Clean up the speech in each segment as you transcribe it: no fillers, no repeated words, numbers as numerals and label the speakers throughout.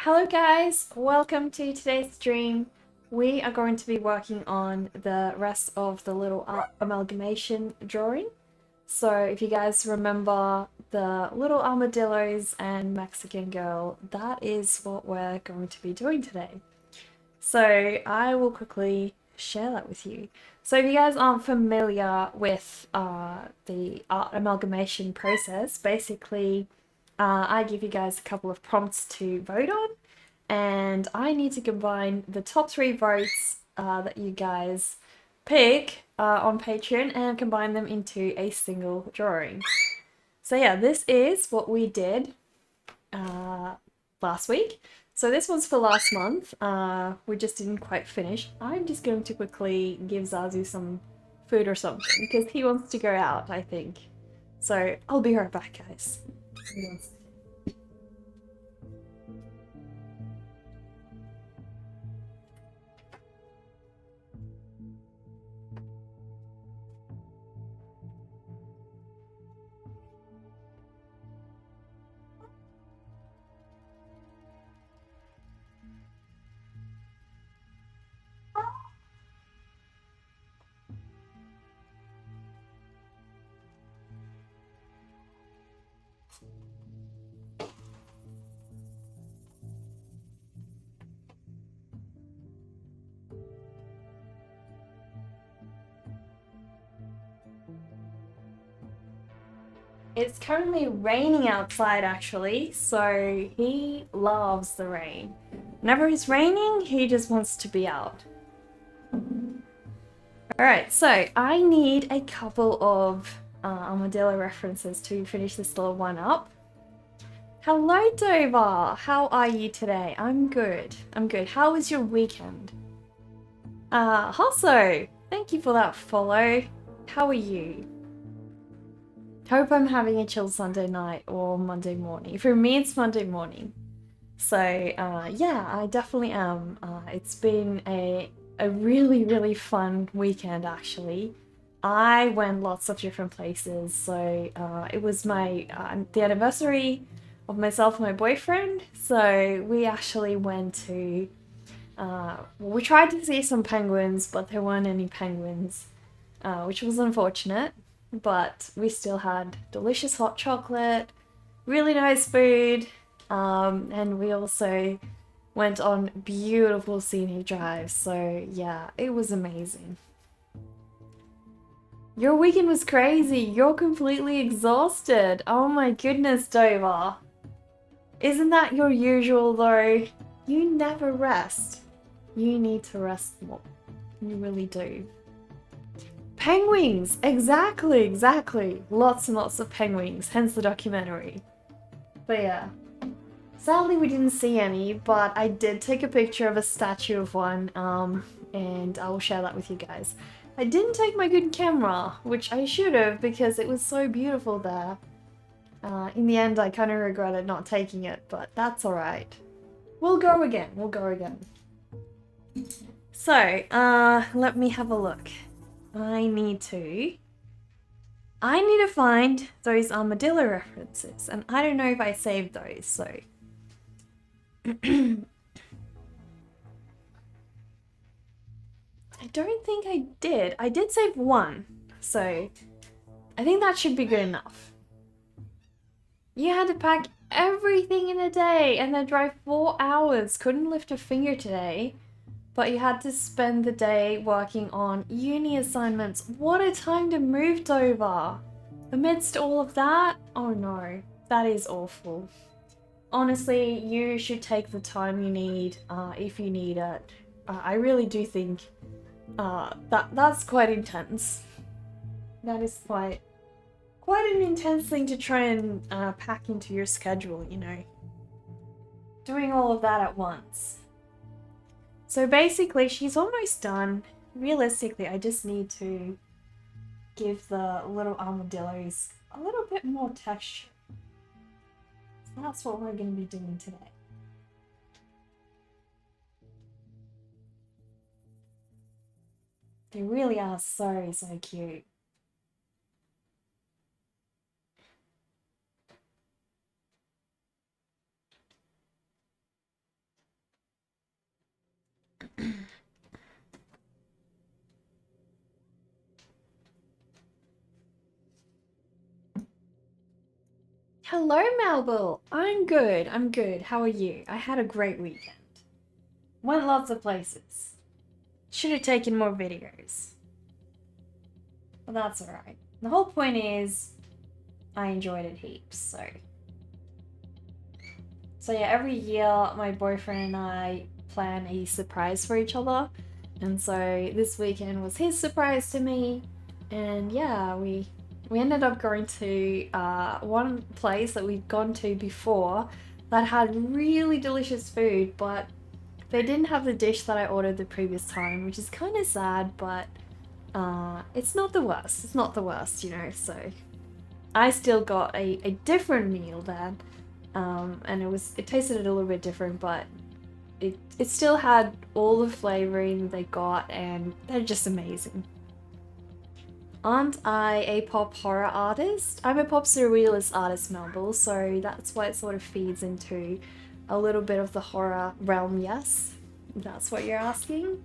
Speaker 1: Hello guys, welcome to today's stream. We are going to be working on the rest of the little amalgamation drawing. So if you guys remember the little armadillos and Mexican girl, that is what we're going to be doing today. So I will quickly share that with you. So if you guys aren't familiar with the art amalgamation process, basically I give you guys a couple of prompts to vote on, and I need to combine the top 3 votes that you guys pick on Patreon and combine them into a single drawing. So yeah, this is what we did last week. So this one's for last month. We just didn't quite finish. I'm just going to quickly give Zazu some food or something because he wants to go out, I think. So I'll be right back, guys. It's currently raining outside actually, so he loves the rain. Whenever it's raining, he just wants to be out. Alright, so I need a couple of Armadillo references to finish this little one up. Hello Dover! How are you today? I'm good. I'm good. How was your weekend? Hosso! Thank you for that follow. How are you? Hope I'm having a chill Sunday night or Monday morning. For me, it's Monday morning. So, yeah, I definitely am. It's been a really, really fun weekend, actually. I went lots of different places. So, it was my the anniversary of myself and my boyfriend. So, we actually went to... we tried to see some penguins, but there weren't any penguins, which was unfortunate. But we still had delicious hot chocolate, really nice food, and we also went on beautiful scenic drives. So yeah, it was amazing. Your weekend was crazy. You're completely exhausted. Oh my goodness, Dover. Isn't that your usual though? You never rest. You need to rest more. You really do. Penguins! Exactly, exactly. Lots and lots of penguins, hence the documentary. But yeah. Sadly we didn't see any, but I did take a picture of a statue of one, and I will share that with you guys. I didn't take my good camera, which I should have because it was so beautiful there. In the end I kind of regretted not taking it, but that's alright. We'll go again, we'll go again. So, let me have a look. I need to find those armadillo references, and I don't know if I saved those, so... I don't think I did. I did save one, so I think that should be good enough. You had to pack everything in a day and then drive 4 hours. Couldn't lift a finger today. But you had to spend the day working on uni assignments. What a time to move, Dover! Amidst all of that? Oh no, that is awful. Honestly, you should take the time you need if you need it. I really do think that's quite intense. That is quite an intense thing to try and pack into your schedule, you know. Doing all of that at once. So basically, she's almost done. Realistically, I just need to give the little armadillos a little bit more texture. So that's what we're going to be doing today. They really are so cute. Hello, Melville. I'm good. I'm good. How are you? I had a great weekend. Went lots of places. Should have taken more videos. But that's alright. The whole point is I enjoyed it heaps, so. So yeah, every year my boyfriend and I plan a surprise for each other. And so this weekend was his surprise to me. And yeah, we ended up going to one place that we'd gone to before that had really delicious food, but they didn't have the dish that I ordered the previous time, which is kind of sad, but it's not the worst. It's not the worst, you know, so I still got a different meal then, and it tasted a little bit different, but it still had all the flavoring they got, and they're just amazing. Aren't I a pop horror artist? I'm a pop surrealist artist, Melville, so that's why it sort of feeds into a little bit of the horror realm, yes? That's what you're asking?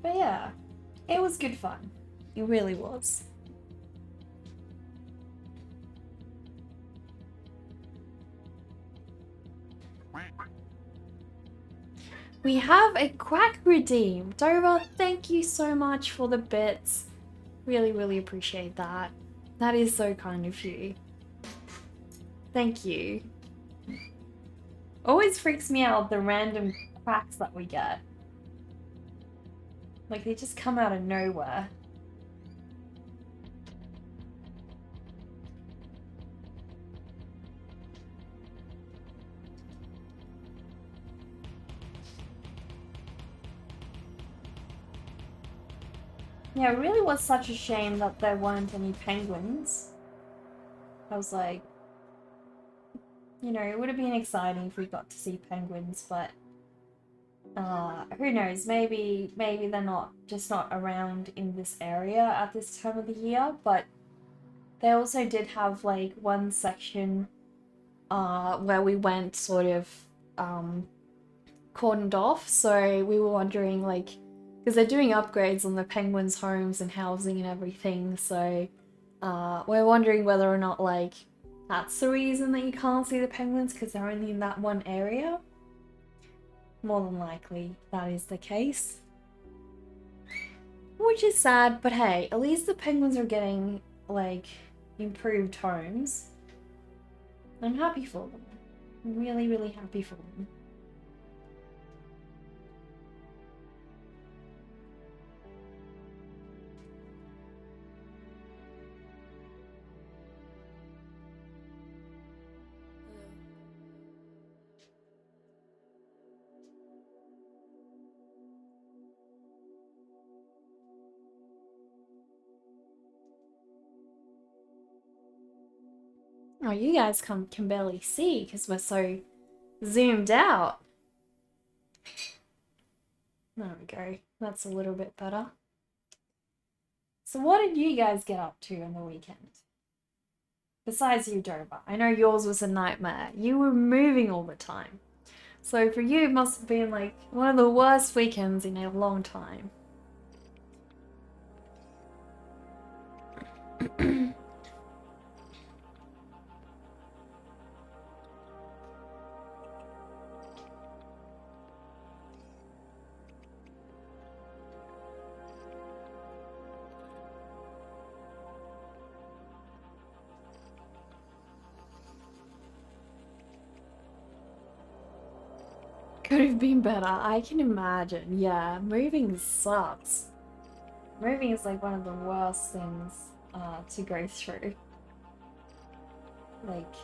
Speaker 1: But yeah, it was good fun. It really was. We have a quack redeem. Dover, thank you so much for the bits. Really, really appreciate that. That is so kind of you. Thank you. Always freaks me out the random quacks that we get. Like they just come out of nowhere. Yeah, it really was such a shame that there weren't any penguins. I was like, you know, it would have been exciting if we got to see penguins, but who knows, maybe they're not around in this area at this time of the year, but they also did have like one section where we went sort of cordoned off, so we were wondering like, because they're doing upgrades on the penguins' homes and housing and everything, so we're wondering whether or not like that's the reason that you can't see the penguins, because they're only in that one area. More than likely that is the case, which is sad, but hey, at least the penguins are getting like improved homes. I'm happy for them. I'm really, really happy for them. Oh, you guys can barely see because we're so zoomed out. There we go. That's a little bit better. So what did you guys get up to on the weekend? Besides you, Dover. I know yours was a nightmare. You were moving all the time. So for you, it must have been like one of the worst weekends in a long time. Could have been better. I can imagine. Yeah, moving sucks. Moving is like one of the worst things to go through. Like,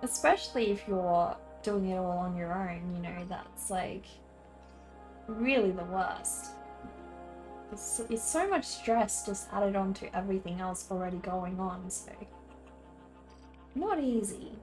Speaker 1: especially if you're doing it all on your own, you know, that's like really the worst. It's so much stress just added on to everything else already going on, so not easy.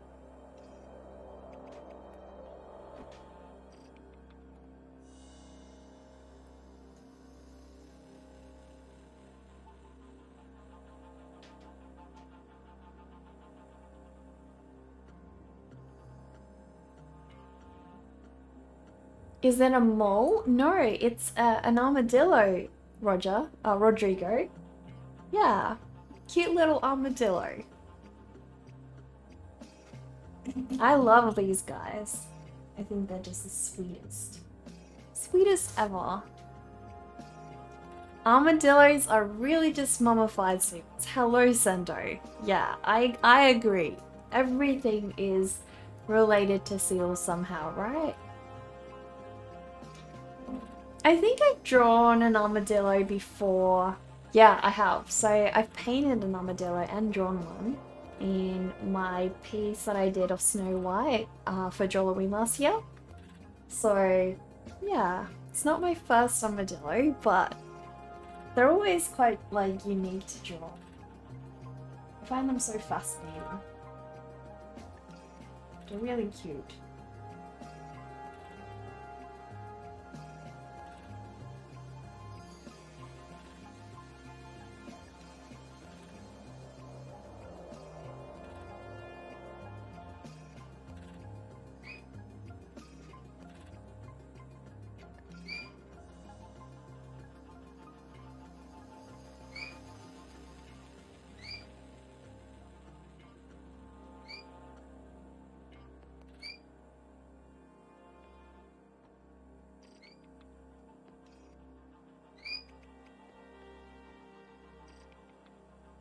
Speaker 1: Is that a mole? No, it's an armadillo, Rodrigo. Yeah, cute little armadillo. I love these guys. I think they're just the sweetest. Sweetest ever. Armadillos are really just mummified seals. Hello, Sendo. Yeah, I agree. Everything is related to seals somehow, right? I think I've drawn an armadillo before. Yeah, I have. So I've painted an armadillo and drawn one in my piece that I did of Snow White for Halloween last year. So yeah, it's not my first armadillo, but they're always quite like unique to draw. I find them so fascinating. They're really cute.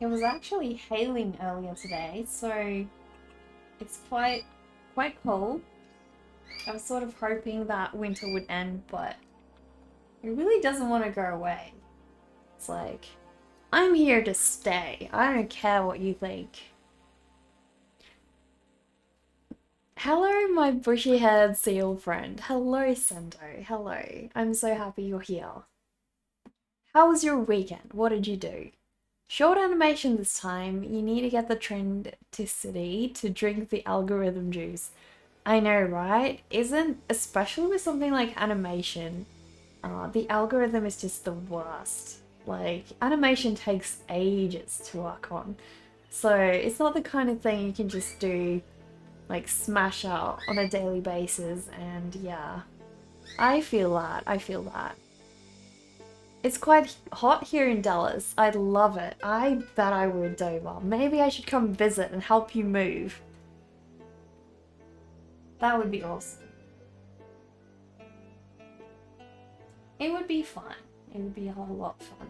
Speaker 1: It was actually hailing earlier today, so it's quite cold. I was sort of hoping that winter would end, but it really doesn't want to go away. It's like, I'm here to stay. I don't care what you think. Hello, my bushy-haired seal friend. Hello, Sendo. Hello. I'm so happy you're here. How was your weekend? What did you do? Short animation this time. You need to get the trendticity to drink the algorithm juice. I know, right? Especially with something like animation, the algorithm is just the worst. Like, animation takes ages to work on. So it's not the kind of thing you can just do, like, smash out on a daily basis. And yeah, I feel that. It's quite hot here in Dallas. I love it. I bet I would, Dover. Maybe I should come visit and help you move. That would be awesome. It would be fun. It would be a whole lot of fun.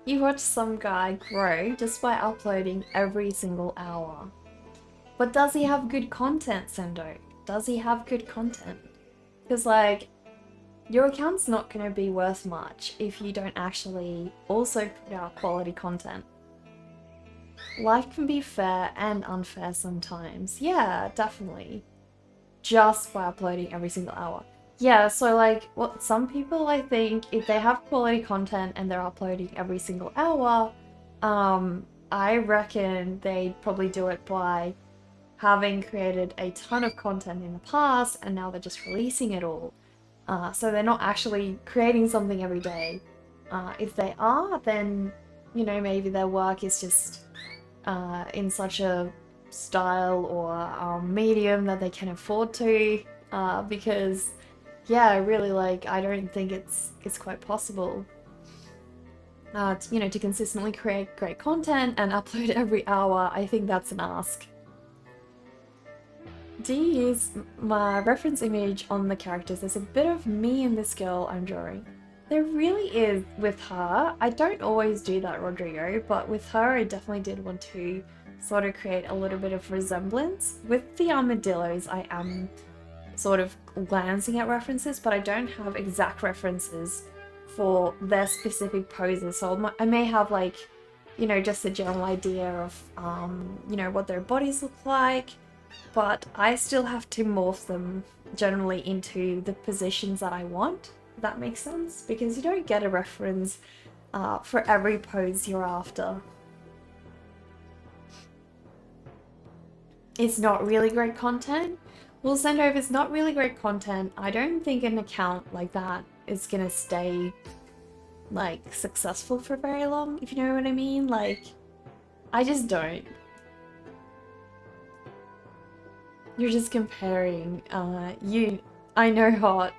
Speaker 1: You watch some guy grow just by uploading every single hour. But does he have good content, Sendo? Does he have good content? Because, like, your account's not going to be worth much if you don't actually also put out quality content. Life can be fair and unfair sometimes. Yeah, definitely. Just by uploading every single hour. Yeah, so like, what some people, I think, if they have quality content and they're uploading every single hour, I reckon they'd probably do it by having created a ton of content in the past and now they're just releasing it all. So they're not actually creating something every day. If they are, then, you know, maybe their work is just in such a style or medium that they can afford to, because yeah, really, like, I don't think it's quite possible you know, to consistently create great content and upload every hour. I think that's an ask. Do you use my reference image on the characters? There's a bit of me and this girl I'm drawing. There really is with her. I don't always do that, Rodrigo, but with her I definitely did want to sort of create a little bit of resemblance. With the armadillos, I am sort of glancing at references, but I don't have exact references for their specific poses. So I may have, like, you know, just a general idea of, you know, what their bodies look like, but I still have to morph them generally into the positions that I want, if that makes sense, because you don't get a reference for every pose you're after. It's not really great content. We'll send over, it's not really great content. I don't think an account like that is gonna stay like successful for very long, if you know what I mean. Like, I just don't. You're just comparing. I know hot.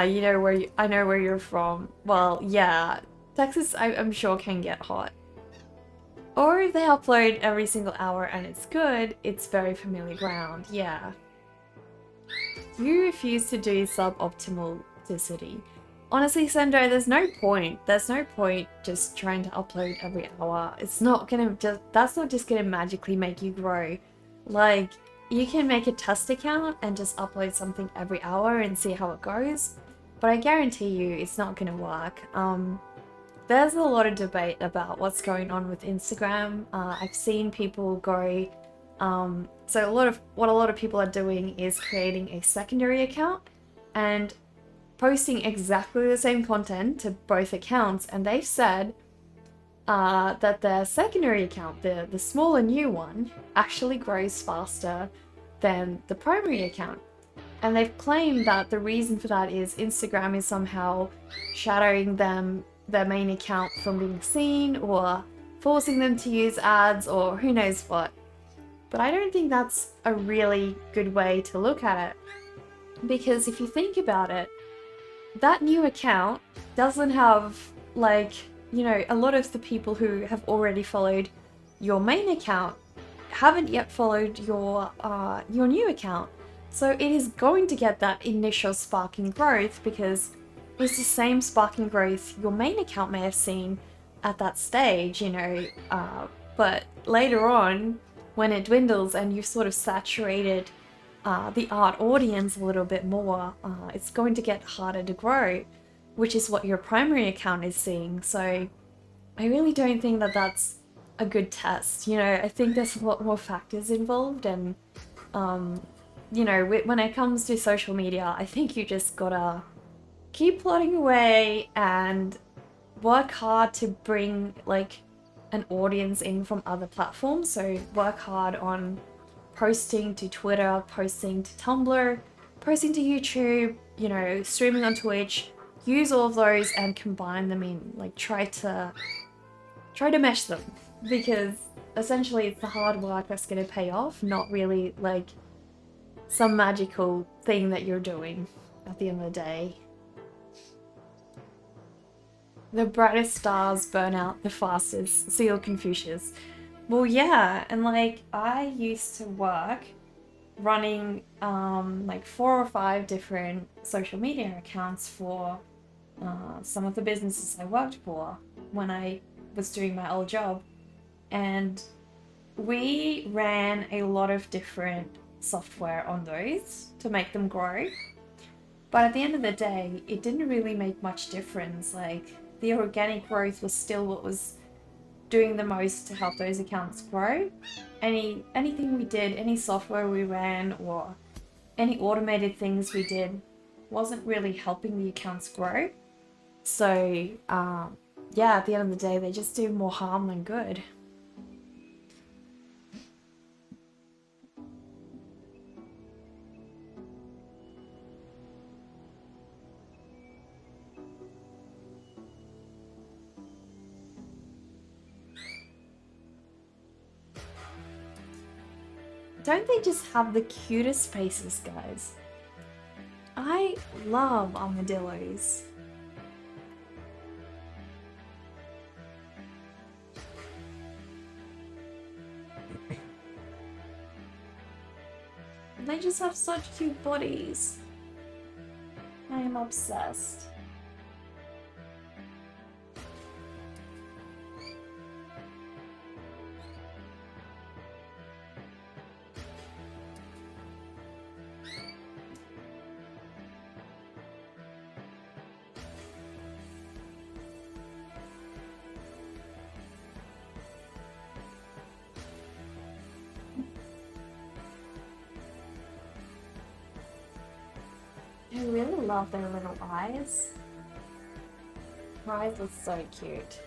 Speaker 1: You know I know where you're from. Well, yeah, Texas, I'm sure can get hot. Or if they upload every single hour and it's good, it's very familiar ground. Yeah. You refuse to do suboptimality. Honestly, Sendo, there's no point. There's no point just trying to upload every hour. It's not gonna just, that's not just gonna magically make you grow. Like, you can make a test account and just upload something every hour and see how it goes. But I guarantee you it's not gonna work. There's a lot of debate about what's going on with Instagram. I've seen people go, so what a lot of people are doing is creating a secondary account and posting exactly the same content to both accounts, and they've said that their secondary account, the smaller new one, actually grows faster than the primary account. And they've claimed that the reason for that is Instagram is somehow shadowing their main account from being seen, or forcing them to use ads, or who knows what. But I don't think that's a really good way to look at it. Because if you think about it, that new account doesn't have, like, you know, a lot of the people who have already followed your main account haven't yet followed your new account. So it is going to get that initial sparking growth because it's the same sparking growth your main account may have seen at that stage, you know, but later on, when it dwindles and you've sort of saturated the art audience a little bit more, it's going to get harder to grow, which is what your primary account is seeing. So I really don't think that that's a good test. You know, I think there's a lot more factors involved, and you know, when it comes to social media, I think you just gotta keep plodding away and work hard to bring like an audience in from other platforms. So work hard on posting to Twitter, posting to Tumblr, posting to YouTube, you know, streaming on Twitch. Use all of those and combine them in, like try to mesh them, because essentially it's the hard work that's going to pay off, not really like some magical thing that you're doing at the end of the day. The brightest stars burn out the fastest, Seal Confucius. Well, yeah, and like I used to work running like 4 or 5 different social media accounts for some of the businesses I worked for when I was doing my old job, and we ran a lot of different software on those to make them grow. But at the end of the day, it didn't really make much difference. Like, the organic growth was still what was doing the most to help those accounts grow. Anything we did, any software we ran, or any automated things we did wasn't really helping the accounts grow. So yeah, at the end of the day, they just do more harm than good. Don't they just have the cutest faces, guys? I love armadillos. They just have such cute bodies. I am obsessed. I really love their little eyes. Her eyes are so cute.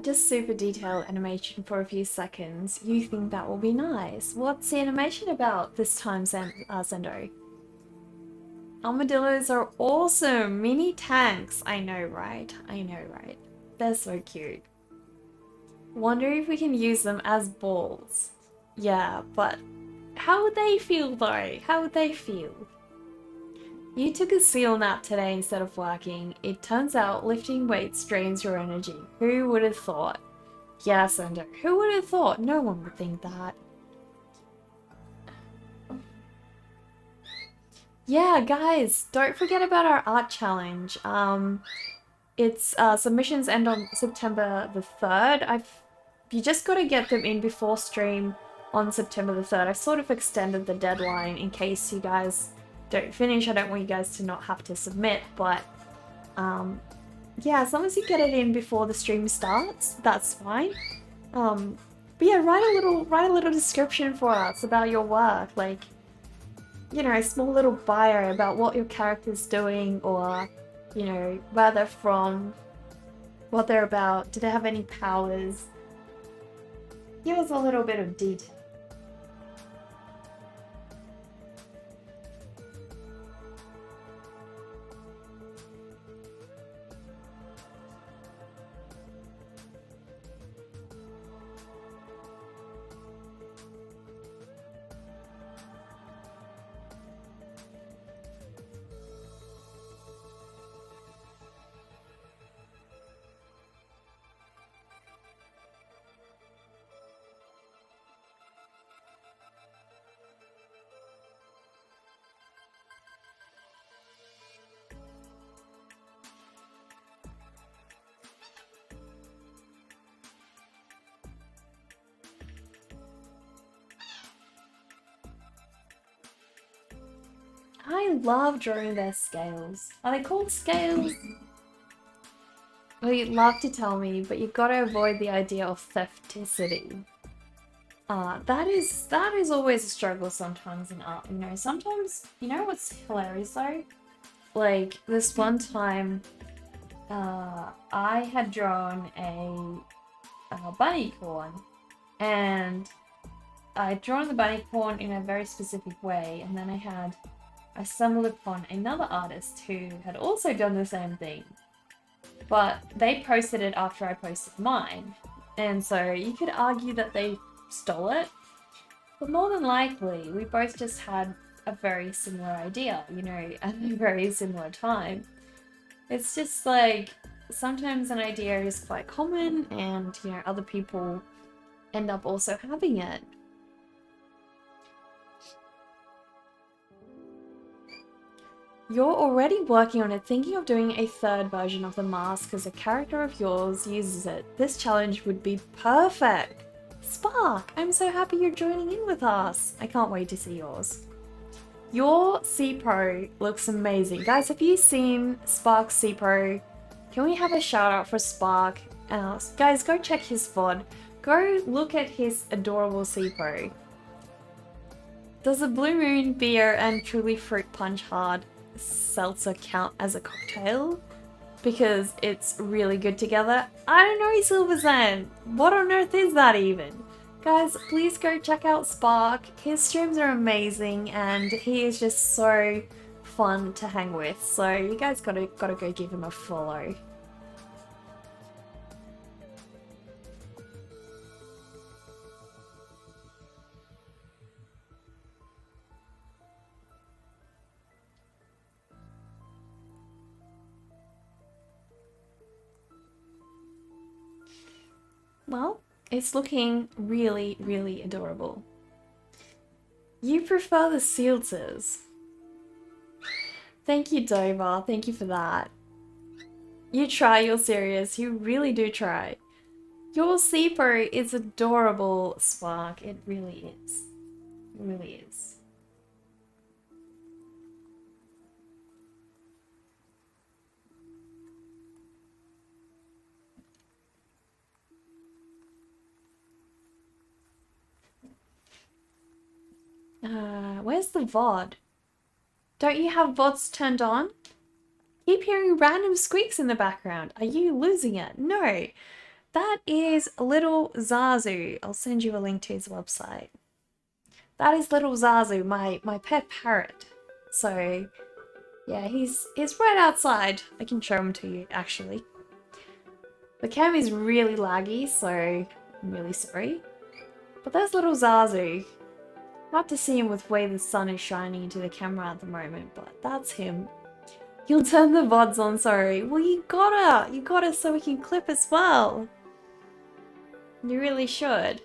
Speaker 1: Just super detailed animation for a few seconds. You think that will be nice. What's the animation about this time, Sendo? Armadillos are awesome! Mini tanks! I know, right? I know, right? They're so cute. Wonder if we can use them as balls. Yeah, but how would they feel though? How would they feel? You took a seal nap today instead of working. It turns out lifting weights drains your energy. Who would have thought? Yeah, Sender. Who would have thought? No one would think that. Yeah, guys, don't forget about our art challenge. It's submissions end on September the 3rd. You just got to get them in before stream on September the 3rd. I sort of extended the deadline in case you guys don't finish. I don't want you guys to not have to submit, but yeah, as long as you get it in before the stream starts, that's fine. But yeah, write a little description for us about your work, like, you know, a small little bio about what your character's doing, or, you know, where they're from, what they're about, do they have any powers? Give us a little bit of detail. I love drawing their scales. Are they called scales? Well, you'd love to tell me, but you've got to avoid the idea of thefticity. That is always a struggle sometimes in art, you know. Sometimes, you know what's hilarious though? Like, this one time, I had drawn a bunny corn, and I'd drawn the bunny corn in a very specific way, and then I stumbled upon another artist who had also done the same thing, but they posted it after I posted mine, and so you could argue that they stole it, but more than likely we both just had a very similar idea, you know, at a very similar time. It's just like, sometimes an idea is quite common and, you know, other people end up also having it. You're already working on it, thinking of doing a third version of the mask because a character of yours uses it. This challenge would be perfect. Spark, I'm so happy you're joining in with us. I can't wait to see yours. Your C-Pro looks amazing. Guys, have you seen Spark's C-Pro? Can we have a shout out for Spark? Guys, go check his VOD. Go look at his adorable C-Pro. Does the Blue Moon beer and Truly Fruit Punch Hard seltzer count as a cocktail? Because it's really good together. I don't know, Silver Sand. What on earth is that even? Guys, please go check out Spark. His streams are amazing and he is just so fun to hang with. So you guys gotta go give him a follow. Well, it's looking really, really adorable. You prefer the Sealses. Thank you, Dover. Thank you for that. You try, you're serious. You really do try. Your C-Pro is adorable, Spark. It really is. It really is. Where's the VOD? Don't you have VODs turned on? Keep hearing random squeaks in the background. Are you losing it? No. That is little Zazu. I'll send you a link to his website. That is little Zazu, my pet parrot. So yeah, he's right outside. I can show him to you actually. The cam is really laggy, so I'm really sorry. But there's little Zazu. Hard to see him with the way the sun is shining into the camera at the moment, but that's him. You'll turn the VODs on, sorry. Well, you gotta so we can clip as well. You really should.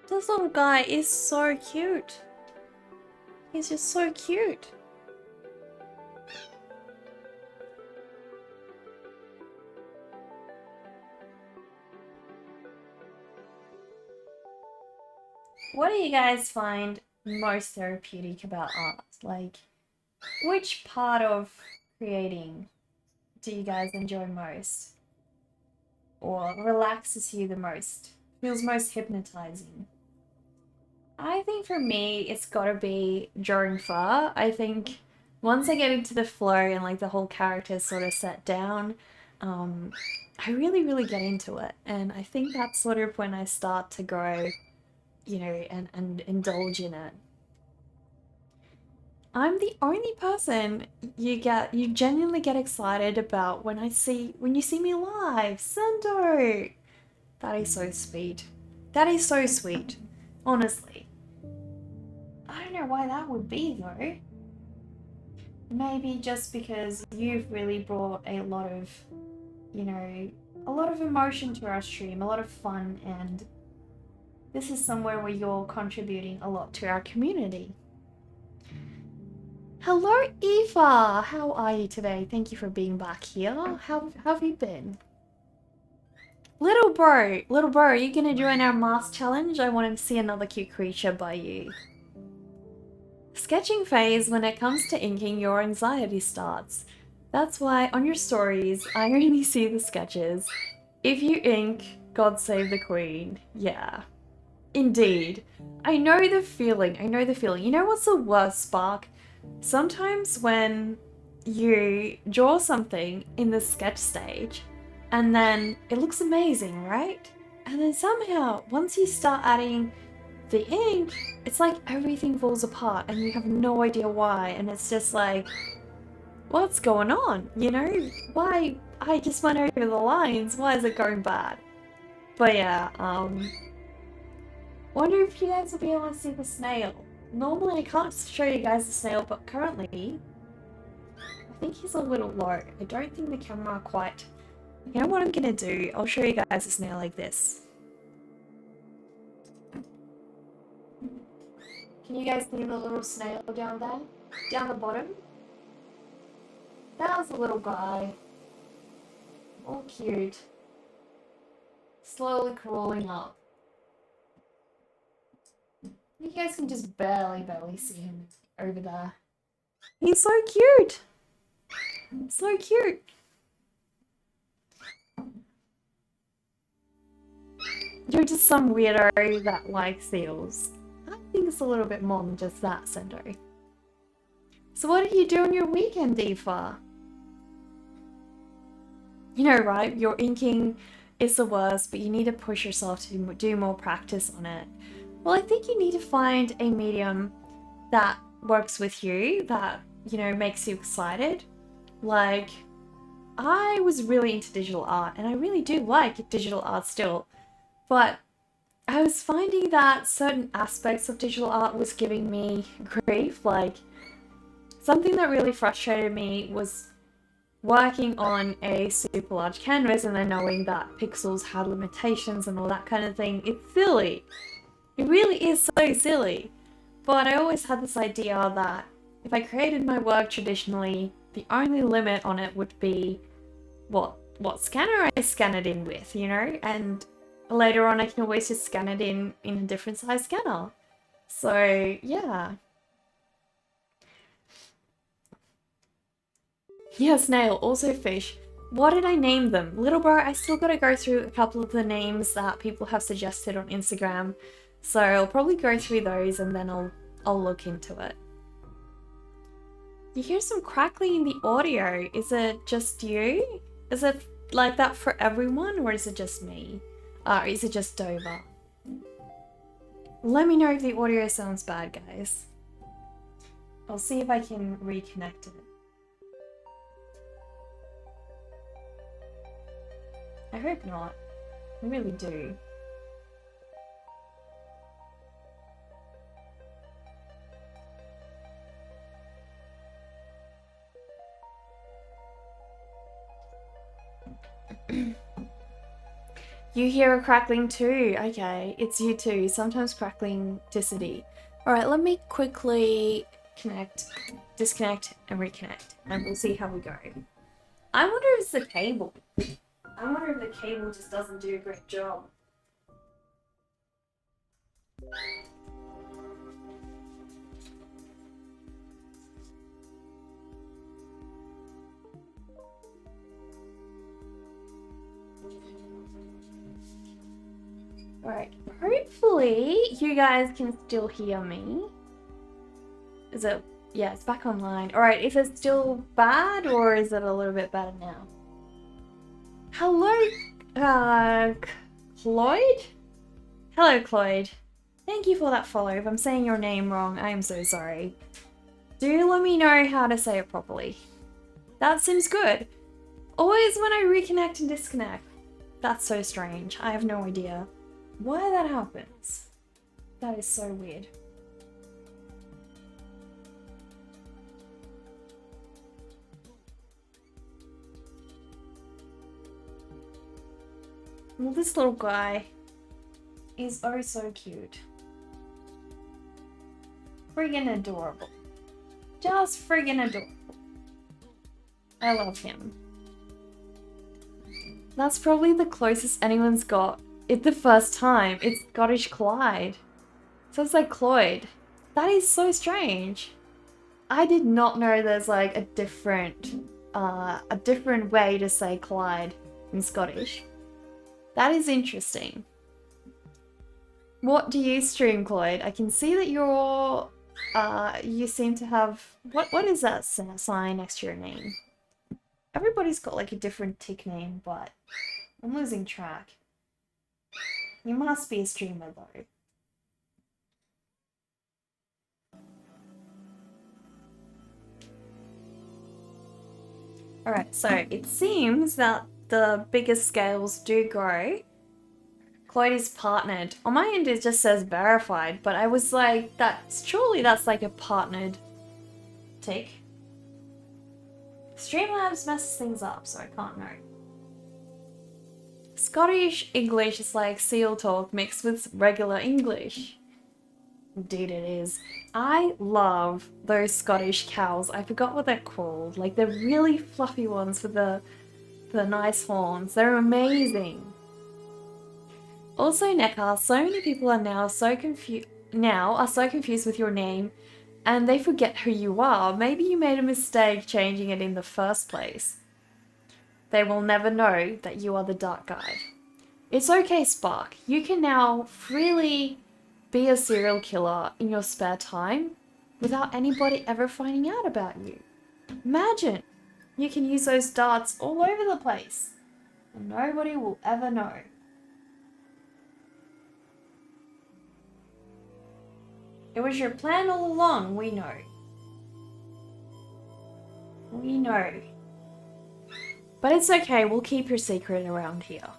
Speaker 1: This little guy is so cute. He's just so cute. What do you guys find most therapeutic about art? Like, which part of creating do you guys enjoy most? Or relaxes you the most? Feels most hypnotizing? I think for me, it's gotta be drawing fur. I think once I get into the flow and like the whole character is sort of set down, I really get into it. And I think that's sort of when I start to grow, you know, and indulge in it. I'm the only person you genuinely get excited about when you see me live. Sendo! That is so sweet. That is so sweet. Honestly. I don't know why that would be though. Maybe just because you've really brought a lot of, you know, a lot of emotion to our stream, a lot of fun, and this is somewhere where you're contributing a lot to our community. Hello, Eva! How are you today? Thank you for being back here. How have you been? Little bro, are you gonna join our mask challenge? I want to see another cute creature by you. Sketching phase, when it comes to inking, your anxiety starts. That's why on your stories, I only see the sketches. If you ink, God save the Queen. Yeah. Indeed. I know the feeling. You know what's the worst, Spark? Sometimes when you draw something in the sketch stage and then it looks amazing, right? And then somehow, once you start adding the ink, it's like everything falls apart and you have no idea why. And it's just like, what's going on? You know? Why? I just went over the lines. Why is it going bad? But yeah, wonder if you guys will be able to see the snail. Normally I can't show you guys the snail, but currently I think he's a little low. I don't think the camera quite... You know what I'm gonna do? I'll show you guys the snail like this. Can you guys see the little snail down there? Down the bottom? That was a little guy. All cute. Slowly crawling up. You guys can just barely see him over there. He's so cute! So cute! You're just some weirdo that likes seals. I think it's a little bit more than just that, Sendo. So what did you do on your weekend, Eva? You know, right? Your inking is the worst, but you need to push yourself to do more practice on it. Well, I think you need to find a medium that works with you, that, you know, makes you excited. Like, I was really into digital art, and I really do like digital art still, but I was finding that certain aspects of digital art was giving me grief. Like, something that really frustrated me was working on a super large canvas and then knowing that pixels had limitations and all that kind of thing. It's silly. It really is so silly. But I always had this idea that if I created my work traditionally, the only limit on it would be what scanner I scan it in with, you know? And later on I can always just scan it in a different size scanner. So, yeah. Yeah, snail, also fish. What did I name them? Little bro, I still gotta go through a couple of the names that people have suggested on Instagram. So I'll probably go through those and then I'll look into it. You hear some crackling in the audio. Is it just you? Is it like that for everyone or is it just me? Is it just Dover? Let me know if the audio sounds bad, guys. I'll see if I can reconnect it. I hope not. I really do. You hear a crackling too. Okay, it's you too. Sometimes crackling dissity. Alright, let me quickly connect, disconnect, and reconnect. And we'll see how we go. I wonder if it's the cable. I wonder if the cable just doesn't do a great job. Alright, hopefully you guys can still hear me. Is it? Yeah, it's back online. Alright, is it still bad or is it a little bit better now? Hello, Cloyd? Hello, Cloyd. Thank you for that follow. If I'm saying your name wrong, I am so sorry. Do let me know how to say it properly. That seems good. Always when I reconnect and disconnect. That's so strange. I have no idea why that happens. That is so weird. Well, this little guy is oh so cute. Friggin' adorable. Just friggin' adorable. I love him. That's probably the closest anyone's got it the first time. It's Scottish Clyde. So it's like Cloyd. That is so strange. I did not know there's like a different way to say Clyde in Scottish. That is interesting. What do you stream, Cloyd? I can see that you're you seem to have what is that sign next to your name? Everybody's got like a different tick name, but I'm losing track. You must be a streamer though. Alright, so it seems that the biggest scales do grow. Cloyd is partnered. On my end it just says verified, but I was like, surely that's like a partnered tick. Streamlabs messes things up, so I can't know. Scottish English is like seal talk mixed with regular English. Indeed it is. I love those Scottish cows. I forgot what they're called. Like the really fluffy ones with the nice horns. They're amazing. Also, Nekka, so many people are now so confused with your name and they forget who you are. Maybe you made a mistake changing it in the first place. They will never know that you are the Dark Guide. It's okay, Spark. You can now freely be a serial killer in your spare time without anybody ever finding out about you. Imagine! You can use those darts all over the place and nobody will ever know. It was your plan all along, we know. We know. But it's okay, we'll keep your secret around here.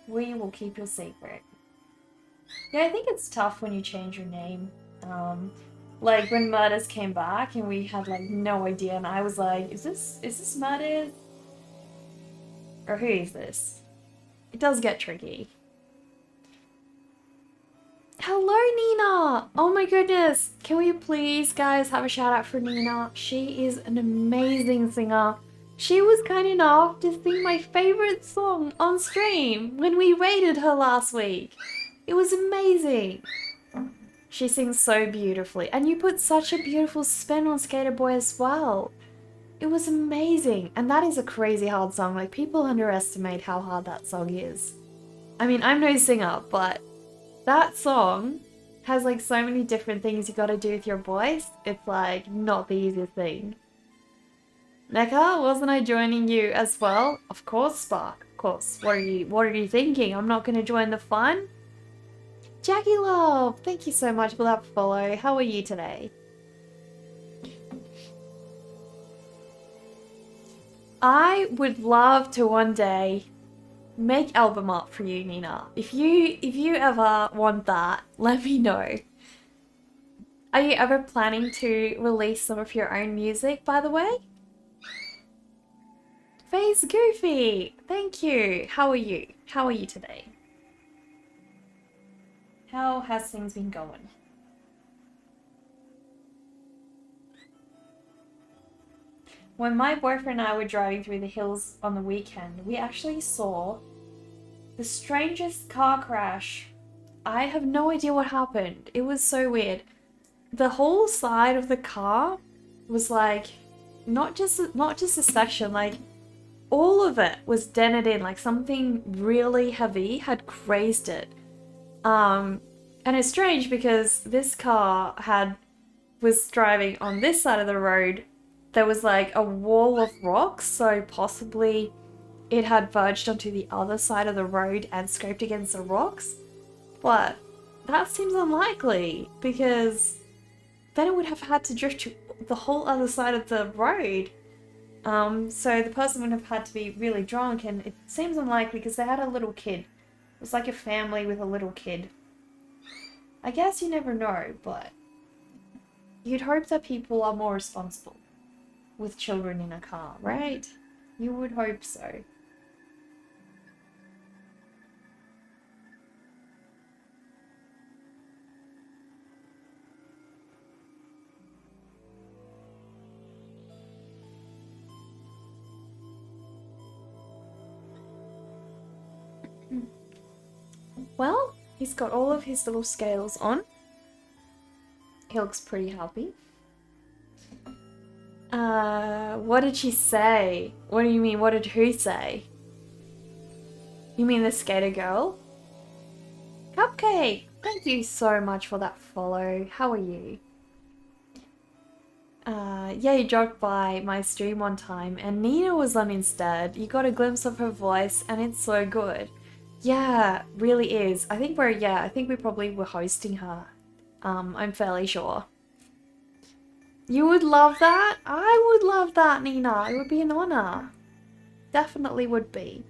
Speaker 1: We will keep your secret. Yeah, I think it's tough when you change your name. Like when Murders came back and we had like no idea and I was like, is this Murders? Or who is this? It does get tricky. Hello, Nina! Oh my goodness! Can we please, guys, have a shout out for Nina? She is an amazing singer. She was kind enough to sing my favorite song on stream when we raided her last week. It was amazing. She sings so beautifully. And you put such a beautiful spin on Skater Boy as well. It was amazing. And that is a crazy hard song. Like, people underestimate how hard that song is. I mean, I'm no singer, but that song has like so many different things you gotta do with your voice. It's like not the easiest thing. Neca, wasn't I joining you as well? Of course, Spark. Of course. What are you thinking? I'm not gonna join the fun? Jackie Love, thank you so much for that follow. How are you today? I would love to one day make album art for you, Nina. If you ever want that, let me know. Are you ever planning to release some of your own music, by the way? Face Goofy, thank you. How are you? How are you today? How has things been going? When my boyfriend and I were driving through the hills on the weekend, we actually saw the strangest car crash. I have no idea what happened. It was so weird. The whole side of the car was like, not just a section, like all of it was dented in, like something really heavy had grazed it. And it's strange because this car was driving on this side of the road. There was like a wall of rocks, so possibly it had verged onto the other side of the road and scraped against the rocks. But that seems unlikely because then it would have had to drift to the whole other side of the road. So the person would have had to be really drunk, and it seems unlikely because they had a little kid. It was like a family with a little kid. I guess you never know, but you'd hope that people are more responsible with children in a car, right? You would hope so. Well, he's got all of his little scales on. He looks pretty happy. What did she say? What do you mean? What did who say? You mean the skater girl? Cupcake! Thank you so much for that follow. How are you? Yeah, you dropped by my stream one time and Nina was on instead. You got a glimpse of her voice and it's so good. Yeah, really is. I think we probably were hosting her. I'm fairly sure. You would love that? I would love that, Nina. It would be an honor. Definitely would be.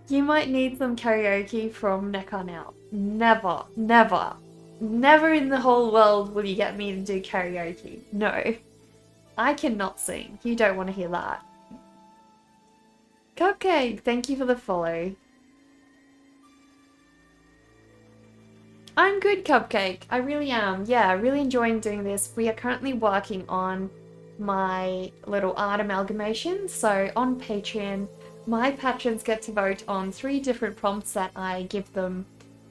Speaker 1: You might need some karaoke from neck on out. Never, never, never in the whole world will you get me to do karaoke. No. I cannot sing. You don't want to hear that. Cupcake, thank you for the follow. I'm good, Cupcake. I really am. Yeah, really enjoying doing this. We are currently working on my little art amalgamation. So on Patreon, my patrons get to vote on 3 different prompts that I give them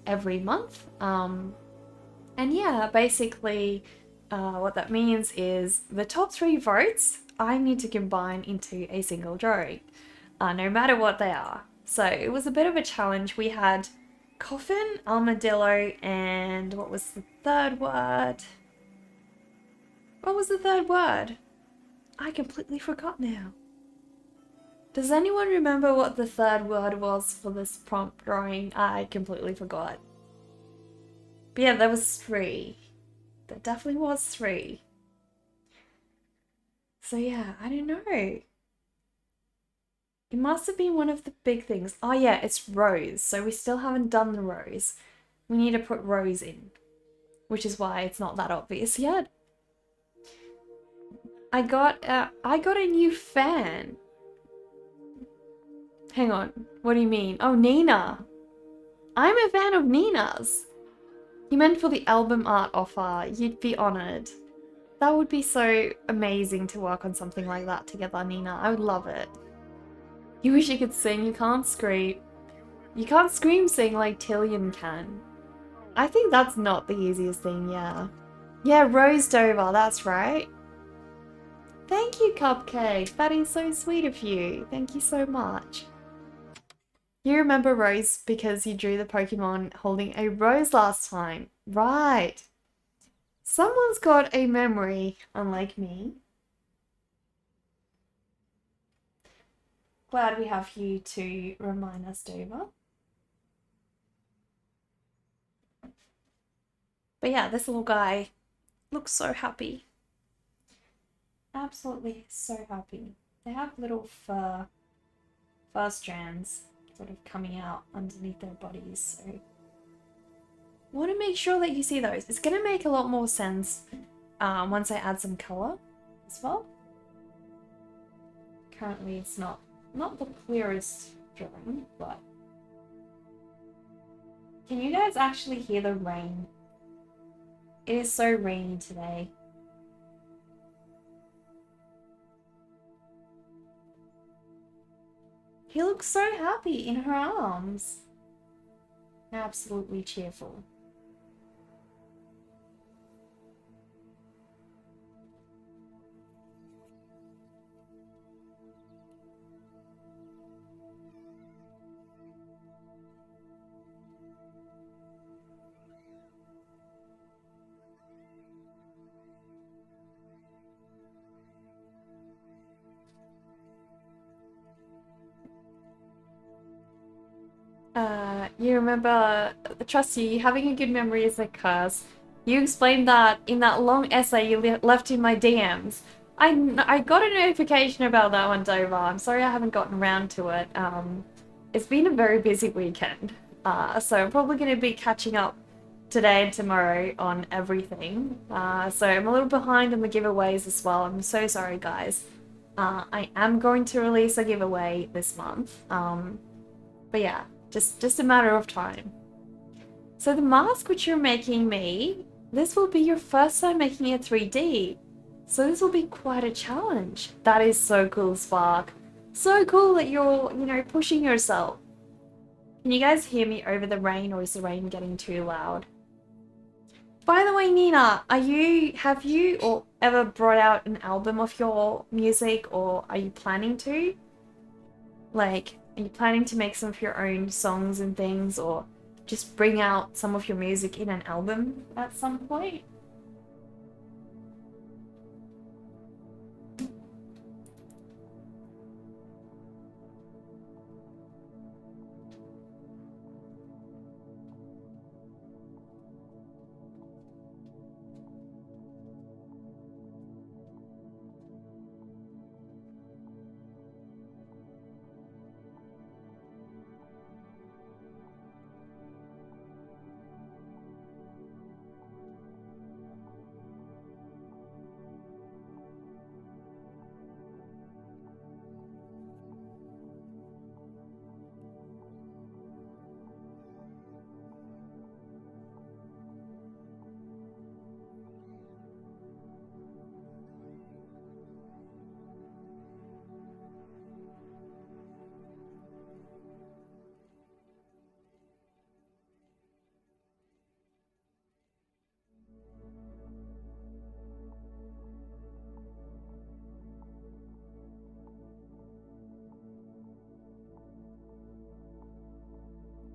Speaker 1: every month. And yeah, basically what that means is the top 3 votes I need to combine into a single drawing, no matter what they are. So it was a bit of a challenge. We had Coffin, Armadillo, and what was the third word? What was the third word? I completely forgot now. Does anyone remember what the third word was for this prompt drawing? I completely forgot. But yeah, there was 3. There definitely was 3. So yeah, I don't know. It must have been one of the big things. Oh yeah, it's rose. So we still haven't done the rose. We need to put rose in, which is why it's not that obvious yet. I got a new fan. Hang on, what do you mean? Oh, Nina. I'm a fan of Nina's. You meant for the album art offer. You'd be honored. That would be so amazing to work on something like that together, Nina. I would love it. You wish you could sing, you can't scream. You can't scream sing like Tillian can. I think that's not the easiest thing, yeah. Yeah, Rose Dover, that's right. Thank you, Cupcake. That is so sweet of you. Thank you so much. You remember Rose because you drew the Pokemon holding a rose last time. Right. Someone's got a memory, unlike me. Glad we have you to remind us, Dover. But yeah, this little guy looks so happy. Absolutely so happy. They have little fur strands sort of coming out underneath their bodies, so want to make sure that you see those. It's going to make a lot more sense once I add some color as well. Currently it's not the clearest drawing, but can you guys actually hear the rain? It is so rainy today. He looks so happy in her arms. Absolutely cheerful. You remember, trust you, having a good memory is a curse. You explained that in that long essay you left in my DMs. I got a notification about that one, Dover. I'm sorry I haven't gotten around to it. It's been a very busy weekend, so I'm probably going to be catching up today and tomorrow on everything. So I'm a little behind on the giveaways as well. I'm so sorry, guys. I am going to release a giveaway this month. But yeah, just a matter of time. So the mask which you're making me, this will be your first time making it 3D. So this will be quite a challenge. That is so cool, Spark. So cool that you're, you know, pushing yourself. Can you guys hear me over the rain, or is the rain getting too loud? By the way, Nina, have you or ever brought out an album of your music, or are you planning to? Like, are you planning to make some of your own songs and things, or just bring out some of your music in an album at some point?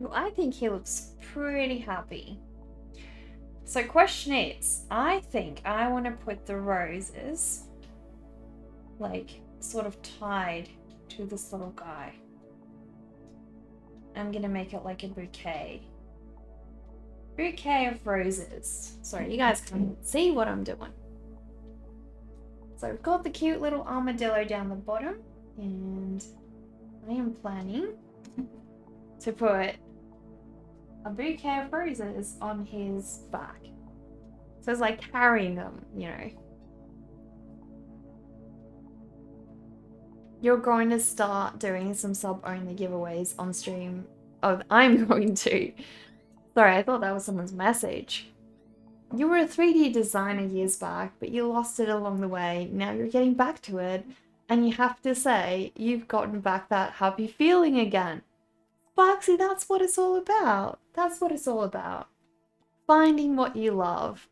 Speaker 1: Well, I think he looks pretty happy. So question is, I think I want to put the roses like sort of tied to this little guy. I'm gonna make it like a bouquet. Bouquet of roses. Sorry, you guys can't see what I'm doing. So we've got the cute little armadillo down the bottom, and I am planning to put a bouquet of roses on his back. So it's like carrying them, you know. You're going to start doing some sub-only giveaways on stream. Oh, I'm going to. Sorry, I thought that was someone's message. You were a 3D designer years back, but you lost it along the way. Now you're getting back to it, and you have to say you've gotten back that happy feeling again. Sparksy, that's what it's all about. That's what it's all about. Finding what you love.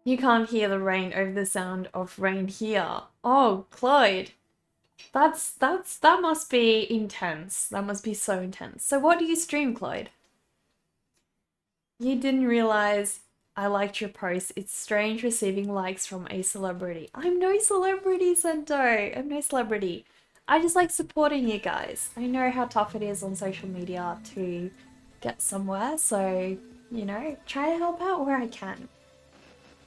Speaker 1: You can't hear the rain over the sound of rain here. Oh, Clyde. That must be intense. That must be so intense. So what do you stream, Clyde? You didn't realize I liked your post. It's strange receiving likes from a celebrity. I'm no celebrity, Sento. I'm no celebrity. I just like supporting you guys. I know how tough it is on social media to get somewhere, so, you know, try to help out where I can.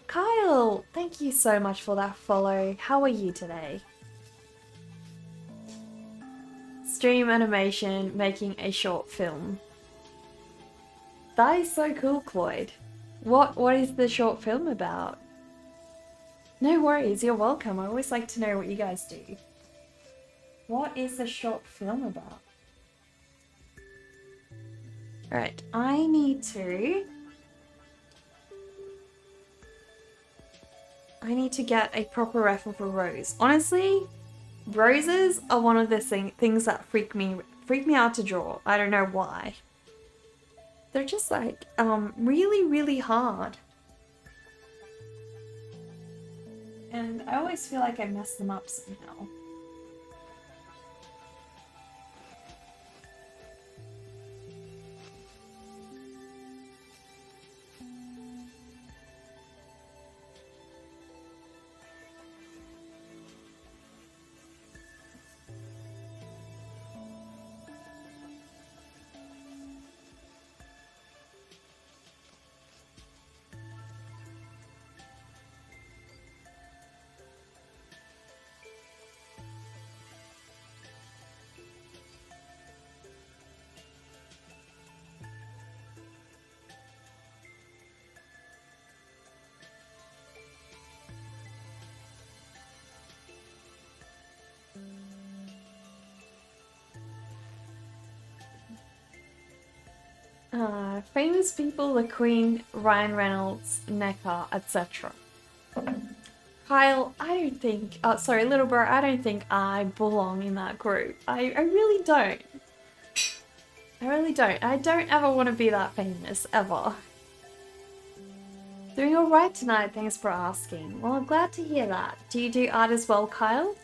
Speaker 1: Kyle, thank you so much for that follow. How are you today? Stream animation, making a short film. That is so cool, Cloyd. What is the short film about? No worries, you're welcome. I always like to know what you guys do. What is the short film about? Alright, I need to get a proper raffle for Rose. Honestly, roses are one of the things that freak me out to draw. I don't know why. They're just like, really, really hard. And I always feel like I mess them up somehow. Famous people, the Queen, Ryan Reynolds, Necker, etc. Kyle, I don't think, sorry, little bro, I don't think I belong in that group. I really don't. I really don't. I don't ever want to be that famous, ever. Doing alright tonight, thanks for asking. Well, I'm glad to hear that. Do you do art as well, Kyle?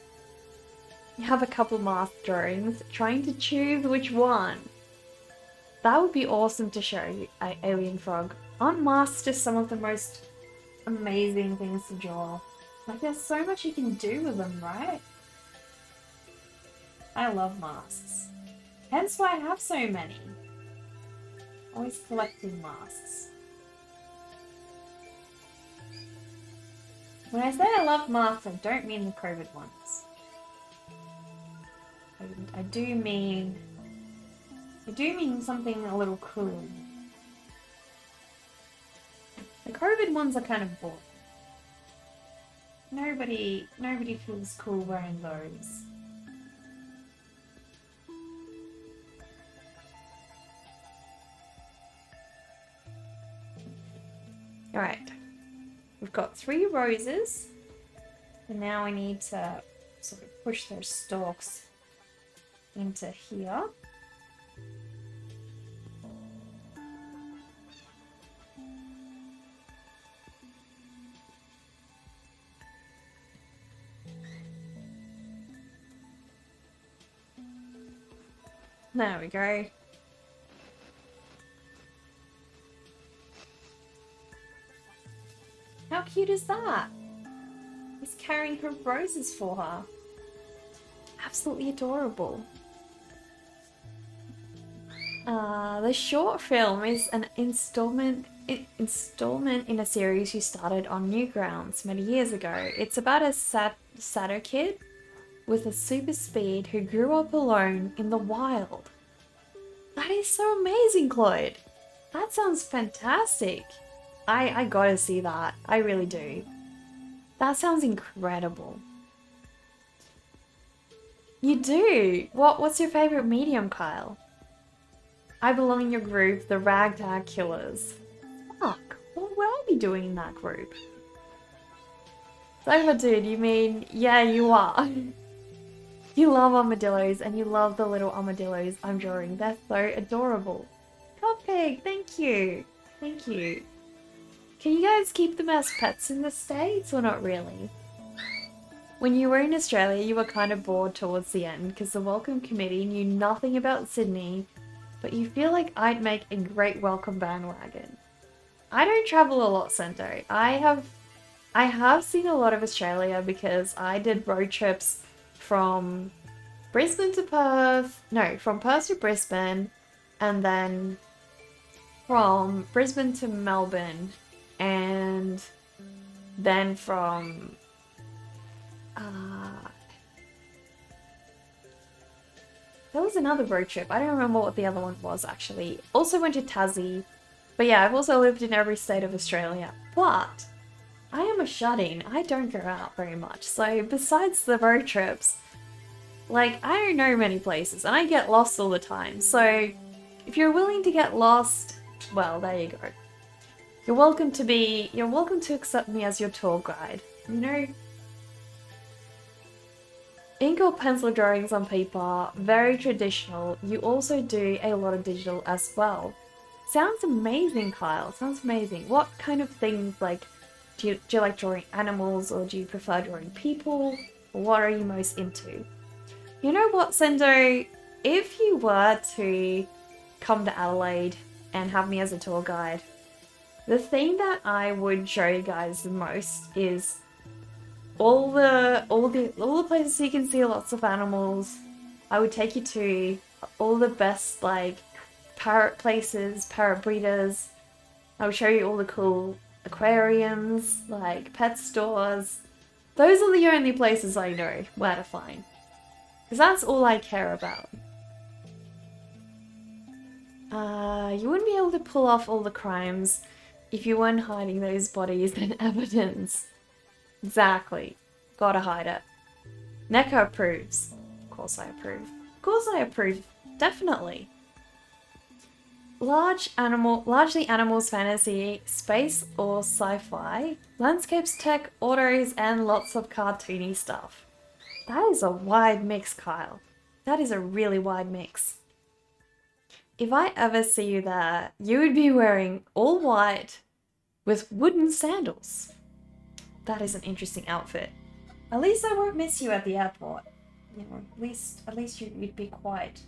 Speaker 1: You have a couple mask drawings, trying to choose which one. That would be awesome to show you, Alien Frog. Aren't masks just some of the most amazing things to draw? Like, there's so much you can do with them, right? I love masks. Hence why I have so many. Always collecting masks. When I say I love masks, I don't mean the COVID ones. I do mean something a little cool. The COVID ones are kind of boring. Nobody feels cool wearing those. Alright. We've got 3 roses. And now we need to sort of push those stalks into here. There we go. How cute is that? He's carrying her roses for her. Absolutely adorable. The short film is an installment in a series you started on Newgrounds many years ago. It's about a satyr kid with a super speed who grew up alone in the wild. That is so amazing, Cloyd. That sounds fantastic. I gotta see that. I really do. That sounds incredible. You do? What's your favorite medium, Kyle? I belong in your group, the Ragtag Killers. Fuck, what would I be doing in that group? So, dude, you mean, yeah, you are. You love armadillos, and you love the little armadillos I'm drawing. They're so adorable. Cupcake, thank you. Thank you. Can you guys keep them as pets in the States or not really? When you were in Australia, you were kind of bored towards the end because the welcome committee knew nothing about Sydney, but you feel like I'd make a great welcome bandwagon. I don't travel a lot, Sento. I have seen a lot of Australia because I did road trips from Brisbane to Perth, no, from Perth to Brisbane, and then from Brisbane to Melbourne, and then from there was another road trip. I don't remember what the other one was actually. Also went to Tassie. But yeah, I've also lived in every state of Australia. But I am a shut-in. I don't go out very much. So besides the road trips, like, I don't know many places and I get lost all the time. So if you're willing to get lost, well, there you go. You're welcome to accept me as your tour guide. You know, ink or pencil drawings on paper, very traditional. You also do a lot of digital as well. Sounds amazing, Kyle. Sounds amazing. What kind of things, like, do you like drawing animals or do you prefer drawing people? What are you most into? You know what, Sendo? If you were to come to Adelaide and have me as a tour guide, the thing that I would show you guys the most is all the places you can see lots of animals. I would take you to all the best, like, parrot places, parrot breeders. I would show you all the cool aquariums, like pet stores. Those are the only places I know where to find, because that's all I care about. You wouldn't be able to pull off all the crimes if you weren't hiding those bodies and evidence. Exactly. Gotta hide it. Neko approves. Of course I approve. Of course I approve. Definitely. Largely animals, fantasy, space or sci-fi, landscapes, tech, autos, and lots of cartoony stuff. That is a wide mix, Kyle. That is a really wide mix. If I ever see you there, you would be wearing all white with wooden sandals. That is an interesting outfit. At least I won't miss you at the airport. You know, at least you'd be quite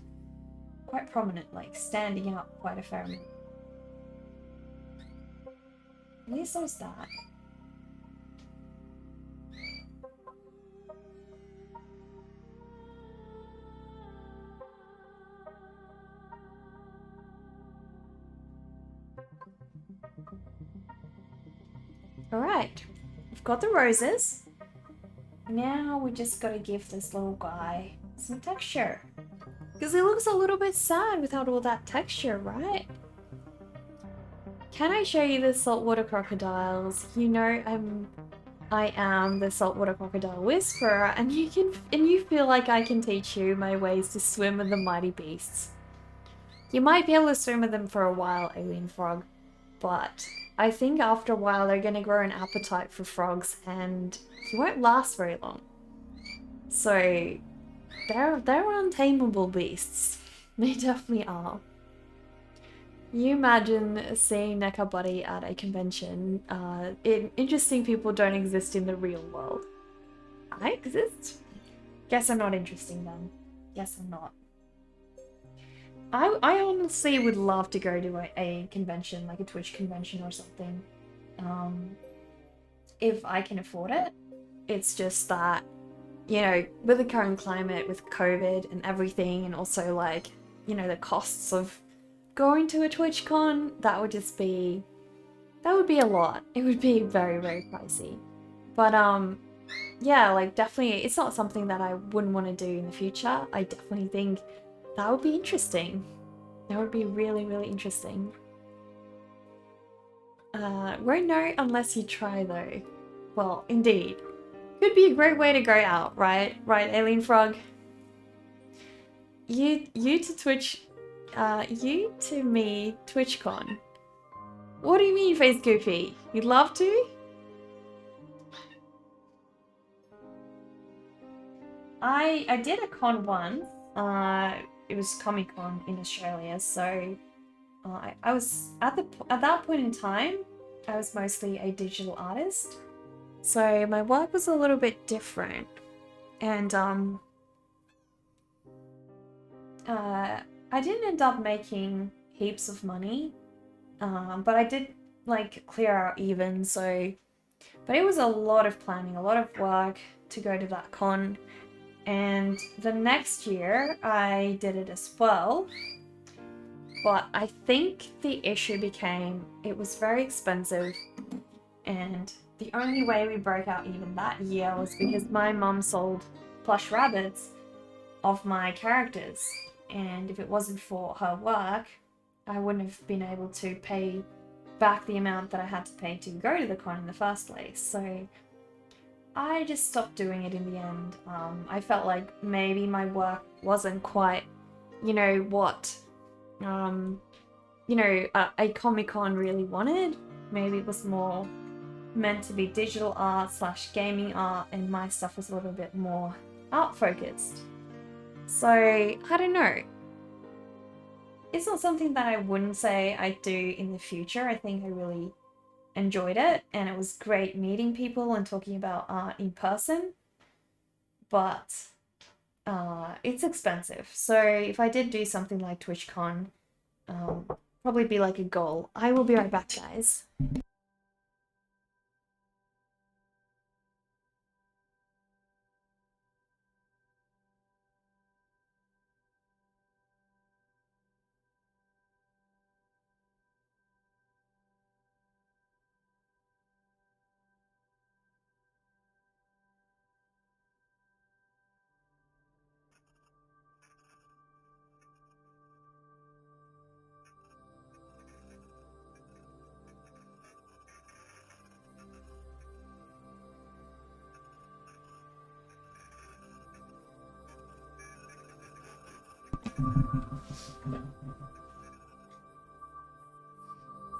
Speaker 1: prominent, like standing out quite a fair amount. At least there's that. Alright, we've got the roses. Now we just gotta give this little guy some texture. Because he looks a little bit sad without all that texture, right? Can I show you the saltwater crocodiles? You know I am the saltwater crocodile whisperer, and you feel like I can teach you my ways to swim with the mighty beasts. You might be able to swim with them for a while, Alien Frog, but I think after a while they're gonna grow an appetite for frogs and you won't last very long. So they're untamable beasts. They definitely are. You imagine seeing Neca Buddy at a convention. Interesting people don't exist in the real world. I exist? Guess I'm not interesting then. Guess I'm not. I honestly would love to go to a convention, like a Twitch convention or something. If I can afford it. It's just that, you know, with the current climate, with COVID and everything, and also, like, you know, the costs of going to a TwitchCon, that would be a lot. It would be very, very pricey. But, yeah, like, definitely, it's not something that I wouldn't want to do in the future. I definitely think that would be interesting. That would be really, really interesting. Won't know unless you try, though. Well, indeed. Could be a great way to go out, right? Right, Alien Frog? You to Twitch, you to me, TwitchCon. What do you mean, Face Goofy? You'd love to? I did a con once. It was Comic-Con in Australia, so I was at that point in time, I was mostly a digital artist. So my work was a little bit different. And I didn't end up making heaps of money. But I did like clear out even, so but it was a lot of planning, a lot of work to go to that con. And the next year I did it as well. But I think the issue became it was very expensive, and the only way we broke out even that year was because my mum sold plush rabbits of my characters. And if it wasn't for her work, I wouldn't have been able to pay back the amount that I had to pay to go to the con in the first place. So I just stopped doing it in the end. I felt like maybe my work wasn't quite, you know, what, a Comic-Con really wanted. Maybe it was more meant to be digital art / gaming art, and my stuff was a little bit more art focused. So I don't know. It's not something that I wouldn't say I'd do in the future. I think I really enjoyed it, and it was great meeting people and talking about art in person. But it's expensive. So if I did do something like TwitchCon, probably be like a goal. I will be right back, guys.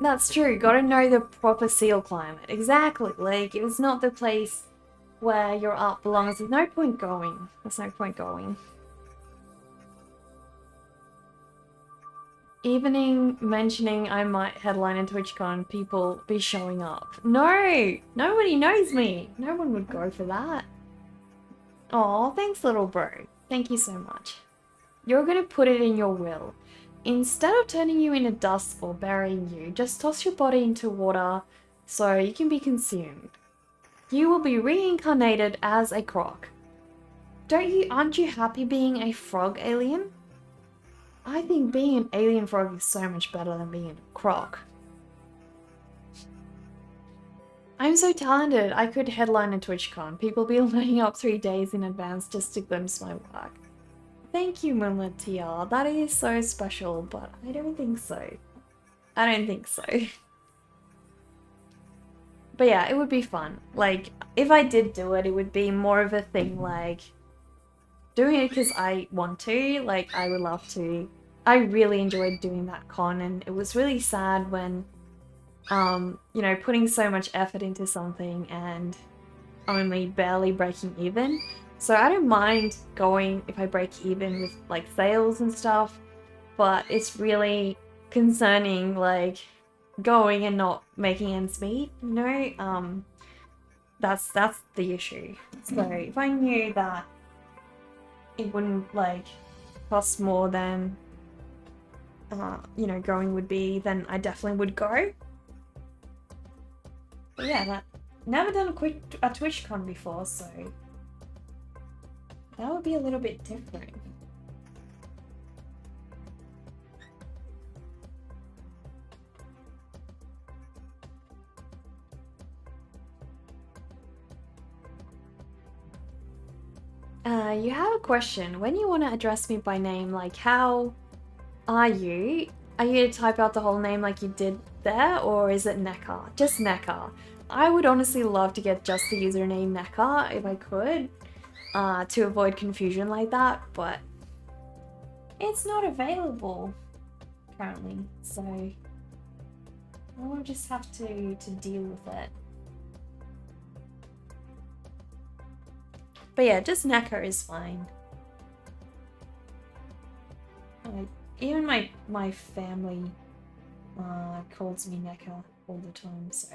Speaker 1: That's true. Gotta know the proper seal climate. Exactly. Like, if it's not the place where your art belongs, there's no point going. There's no point going. Evening mentioning I might headline in TwitchCon, people be showing up. No! Nobody knows me! No one would go for that. Aw, thanks little bro. Thank you so much. You're gonna put it in your will. Instead of turning you into dust or burying you, just toss your body into water so you can be consumed. You will be reincarnated as a croc. Aren't you happy being a frog alien? I think being an alien frog is so much better than being a croc. I'm so talented, I could headline a TwitchCon. People be lining up 3 days in advance just to glimpse my work. Thank you, Moonlit TR. That is so special, but I don't think so. I don't think so. But yeah, it would be fun. Like, if I did do it, it would be more of a thing like doing it because I want to. Like, I would love to. I really enjoyed doing that con, and it was really sad when, putting so much effort into something and only barely breaking even. So I don't mind going if I break even with like sales and stuff, but it's really concerning like going and not making ends meet, you know? That's the issue. So if I knew that it wouldn't like cost more than going would be, then I definitely would go. But yeah, never done a TwitchCon before, so that would be a little bit different. You have a question. When you want to address me by name, like how are you? Are you to type out the whole name like you did there, or is it Nekar? Just Nekar. I would honestly love to get just the username Nekar if I could, to avoid confusion like that, but it's not available currently, so I'll just have to deal with it. But yeah, just Nekar is fine. Even my family calls me Nekar all the time, so.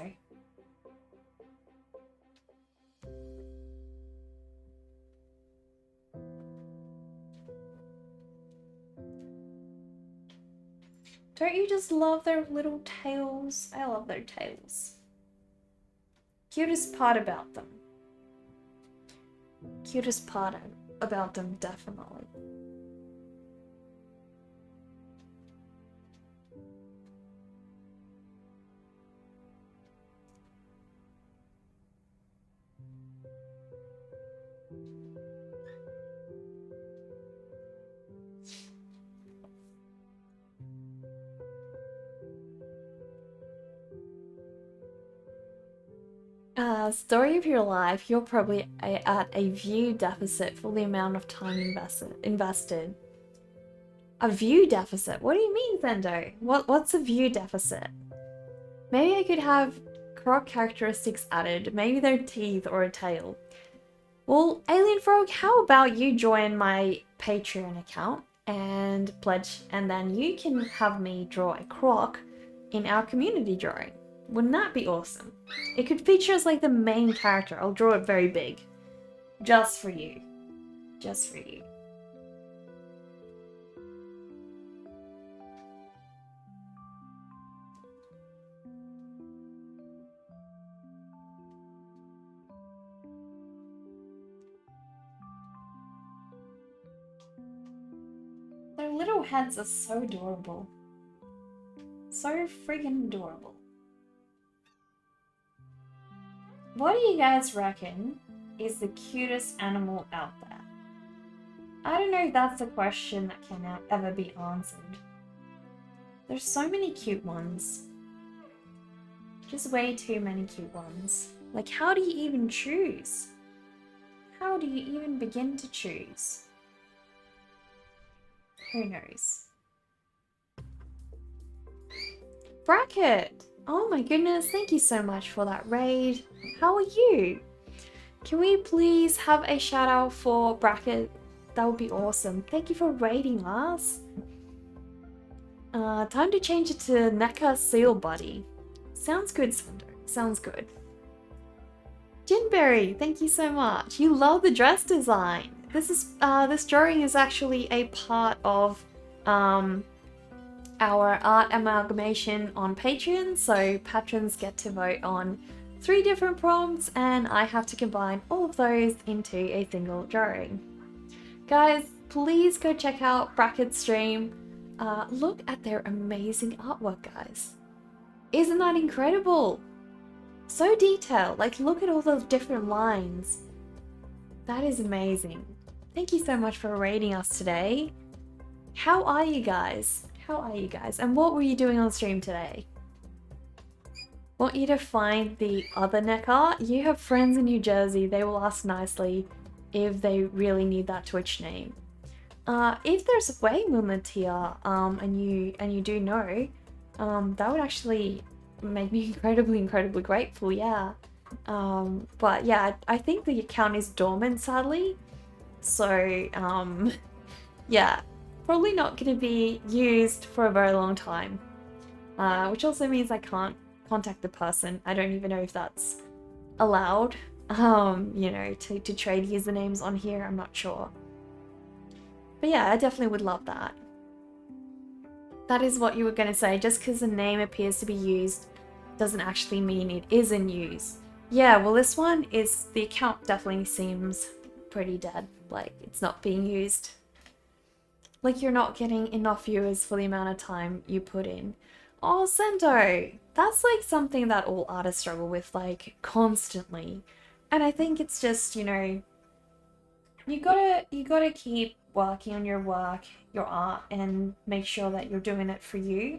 Speaker 1: Don't you just love their little tails? I love their tails. Cutest part about them. Cutest part about them, definitely. Story of your life, you're probably at a view deficit for the amount of time invested. A view deficit? What do you mean, Zendo? What's a view deficit? Maybe I could have croc characteristics added, maybe their teeth or a tail. Well, Alien Frog, how about you join my Patreon account and pledge, and then you can have me draw a croc in our community drawing. Wouldn't that be awesome? It could feature as like the main character. I'll draw it very big. Just for you. Just for you. Their little heads are so adorable. So freaking adorable. What do you guys reckon is the cutest animal out there? I don't know if that's a question that can ever be answered. There's so many cute ones. Just way too many cute ones. Like, how do you even choose? How do you even begin to choose? Who knows? Bracket! Oh my goodness, thank you so much for that raid. How are you? Can we please have a shout out for Bracket? That would be awesome. Thank you for raiding us. Time to change it to NECA Seal Buddy. Sounds good, Sunder. Sounds good. Jinberry, thank you so much. You love the dress design. This drawing is actually a part of our art amalgamation on Patreon, so patrons get to vote on 3 different prompts and I have to combine all of those into a single drawing. Guys, please go check out Bracket's stream. Look at their amazing artwork, guys. Isn't that incredible? So detailed, like look at all those different lines. That is amazing. Thank you so much for raiding us today. How are you guys? How are you guys? And what were you doing on stream today? Want you to find the other NECA. You have friends in New Jersey. They will ask nicely if they really need that Twitch name. If there's a way movement here, and you do know, that would actually make me incredibly grateful. Yeah. But yeah, I think the account is dormant, sadly. So yeah. Probably not going to be used for a very long time, which also means I can't contact the person. I don't even know if that's allowed, you know, to trade usernames on here. I'm not sure. But yeah, I definitely would love that. That is what you were going to say. Just because the name appears to be used doesn't actually mean it is in use. Yeah, well this one is, the account definitely seems pretty dead. Like, it's not being used. Like you're not getting enough viewers for the amount of time you put in. Oh, Sento! That's like something that all artists struggle with, like, constantly. And I think it's just, you know, you gotta keep working on your work, your art, and make sure that you're doing it for you.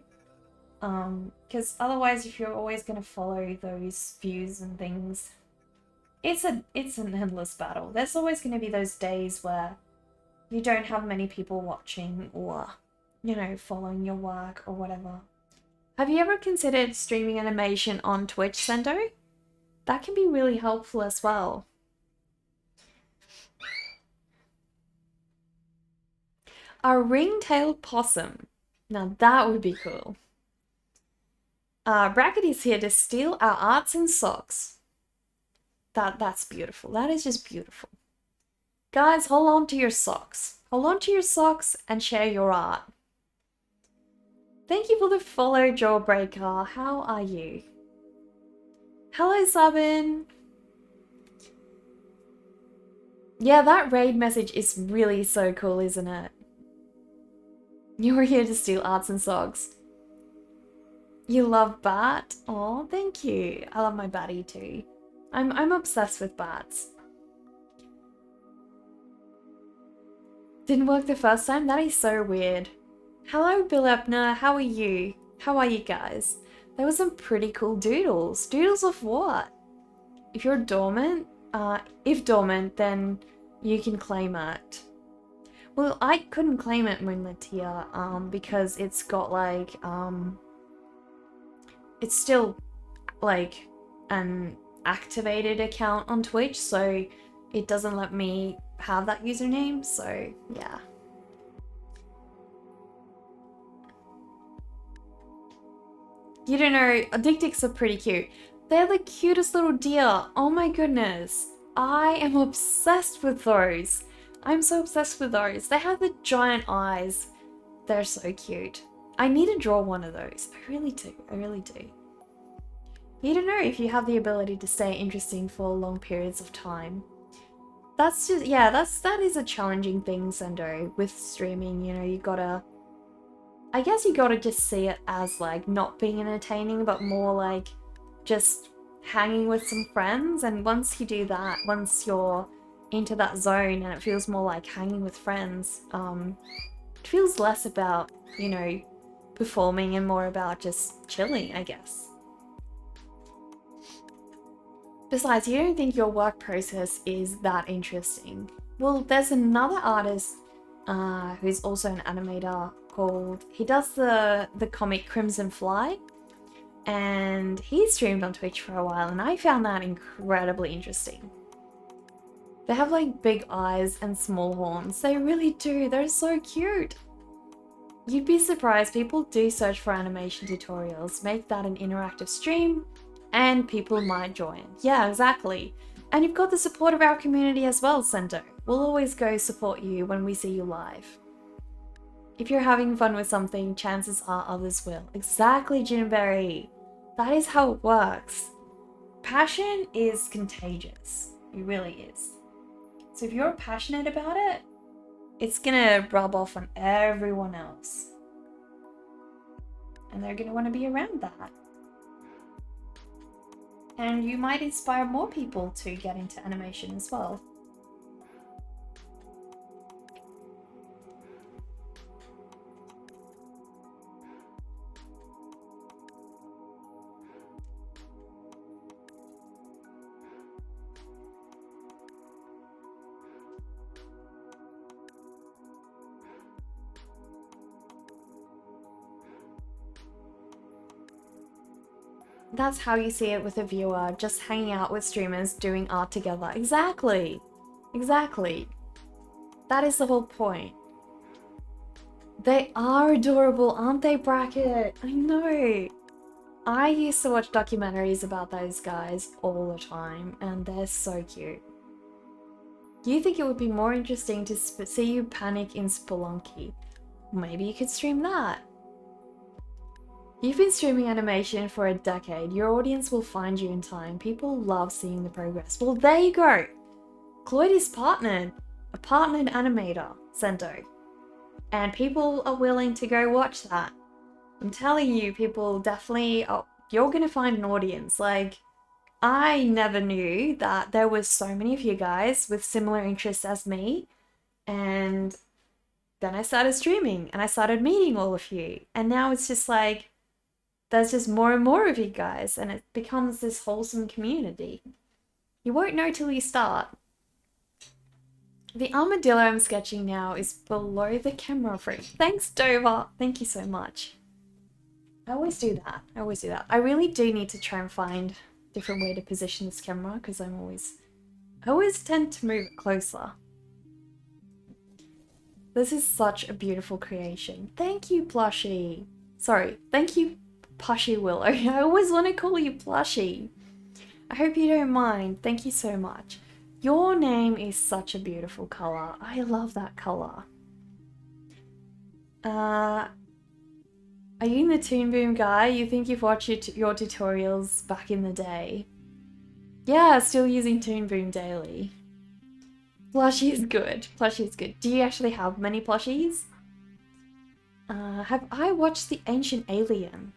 Speaker 1: Because otherwise, if you're always gonna follow those views and things, it's an endless battle. There's always gonna be those days where you don't have many people watching or, you know, following your work or whatever. Have you ever considered streaming animation on Twitch, Sendo? That can be really helpful as well. A ring-tailed possum. Now that would be cool. Bracket is here to steal our arts and socks. That's beautiful. That is just beautiful. Guys, hold on to your socks. Hold on to your socks and share your art. Thank you for the follow, Jawbreaker. How are you? Hello, Sabin. Yeah, that raid message is really so cool, isn't it? You're here to steal arts and socks. You love bat? Oh, thank you. I love my batty too. I'm obsessed with bats. Didn't work the first time? That is so weird. Hello, Bill Epner. How are you? How are you guys? There were some pretty cool doodles. Doodles of what? If you're dormant, if dormant, then you can claim it. Well, I couldn't claim it, Moonlit here, because it's got like, it's still like an activated account on Twitch, so it doesn't let me have that username, so yeah. You don't know, Dictics are pretty cute. They're the cutest little deer. Oh my goodness. I am obsessed with those. I'm so obsessed with those. They have the giant eyes. They're so cute. I need to draw one of those. I really do. I really do. You don't know if you have the ability to stay interesting for long periods of time. That's just, yeah, that is a challenging thing, Sendo, with streaming. You know, you gotta, I guess you gotta just see it as like not being entertaining, but more like just hanging with some friends. And once you do that, once you're into that zone and it feels more like hanging with friends, it feels less about, you know, performing and more about just chilling, I guess. Besides, you don't think your work process is that interesting. Well, there's another artist who's also an animator called, he does the comic Crimson Fly, and he streamed on Twitch for a while, and I found that incredibly interesting. They have like big eyes and small horns. They really do. They're so cute. You'd be surprised. People do search for animation tutorials, make that an interactive stream, and people might join. Yeah, exactly. And you've got the support of our community as well, Sento. We'll always go support you when we see you live. If you're having fun with something, chances are others will. Exactly, Jinberry. That is how it works. Passion is contagious. It really is. So if you're passionate about it, it's gonna rub off on everyone else. And they're gonna want to be around that. And you might inspire more people to get into animation as well. That's how you see it with a viewer, just hanging out with streamers doing art together. Exactly. Exactly. That is the whole point. They are adorable, aren't they, Bracket? I know. I used to watch documentaries about those guys all the time, and they're so cute. You think it would be more interesting to see you panic in Spelunky? Maybe you could stream that. You've been streaming animation for a decade. Your audience will find you in time. People love seeing the progress. Well, there you go. Cloyd is partnered. A partnered animator, Sento. And people are willing to go watch that. I'm telling you, people definitely, you're gonna find an audience. Like, I never knew that there was so many of you guys with similar interests as me. And then I started streaming and I started meeting all of you. And now it's just like, there's just more and more of you guys, and it becomes this wholesome community. You won't know till you start. The armadillo I'm sketching now is below the camera frame. Thanks, Dover. Thank you so much. I always do that. I always do that. I really do need to try and find a different way to position this camera, because I always tend to move it closer. This is such a beautiful creation. Thank you, Plushie. Sorry, thank you, Plushie Willow. I always want to call you Plushie. I hope you don't mind. Thank you so much. Your name is such a beautiful color. I love that color. Are you in the Toon Boom guy? You think you've watched your tutorials back in the day? Yeah, still using Toon Boom daily. Plushie is good. Plushie is good. Do you actually have many plushies? Have I watched The Ancient Alien?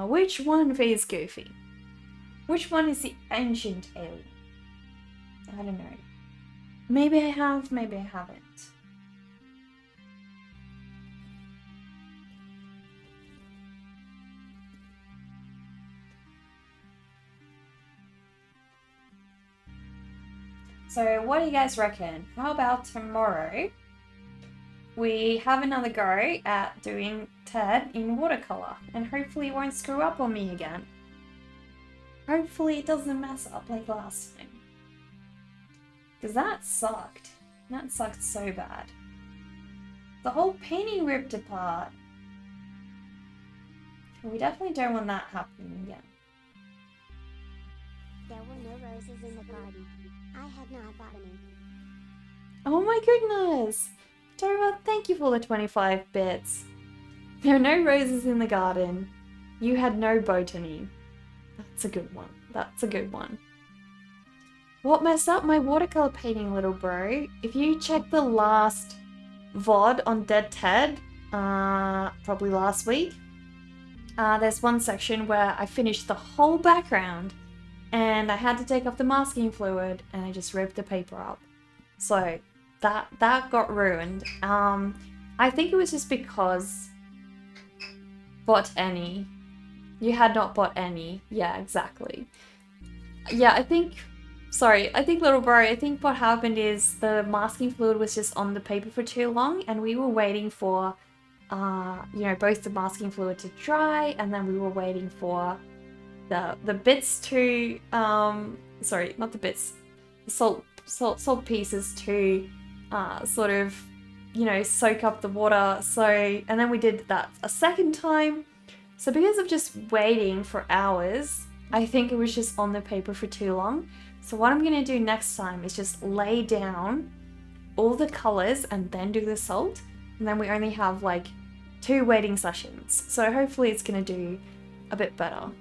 Speaker 1: Which one is Goofy? Which one is the Ancient Alien? I don't know. Maybe I have, maybe I haven't. So what do you guys reckon? How about tomorrow we have another go at doing Ted in watercolor, and hopefully it won't screw up on me again. Hopefully it doesn't mess up like last time. Because that sucked. That sucked so bad. The whole painting ripped apart. We definitely don't want that happening again.
Speaker 2: There were no roses in the garden. I had not bought any.
Speaker 1: Oh my goodness! Dora, thank you for the 25 bits. There are no roses in the garden. You had no botany. That's a good one. That's a good one. What messed up my watercolor painting, little bro? If you check the last VOD on Dead Ted, probably last week, there's one section where I finished the whole background and I had to take off the masking fluid and I just ripped the paper up. So that got ruined. I think it was just because bought any. You had not bought any. Yeah, exactly. Yeah, I think little bro, I think what happened is the masking fluid was just on the paper for too long and we were waiting for both the masking fluid to dry and then we were waiting for the bits to sorry, not the bits, the salt pieces to sort of, soak up the water. So, and then we did that a second time. So because of just waiting for hours, I think it was just on the paper for too long. So what I'm gonna do next time is just lay down all the colors and then do the salt. And then we only have like 2 waiting sessions. So hopefully it's gonna do a bit better.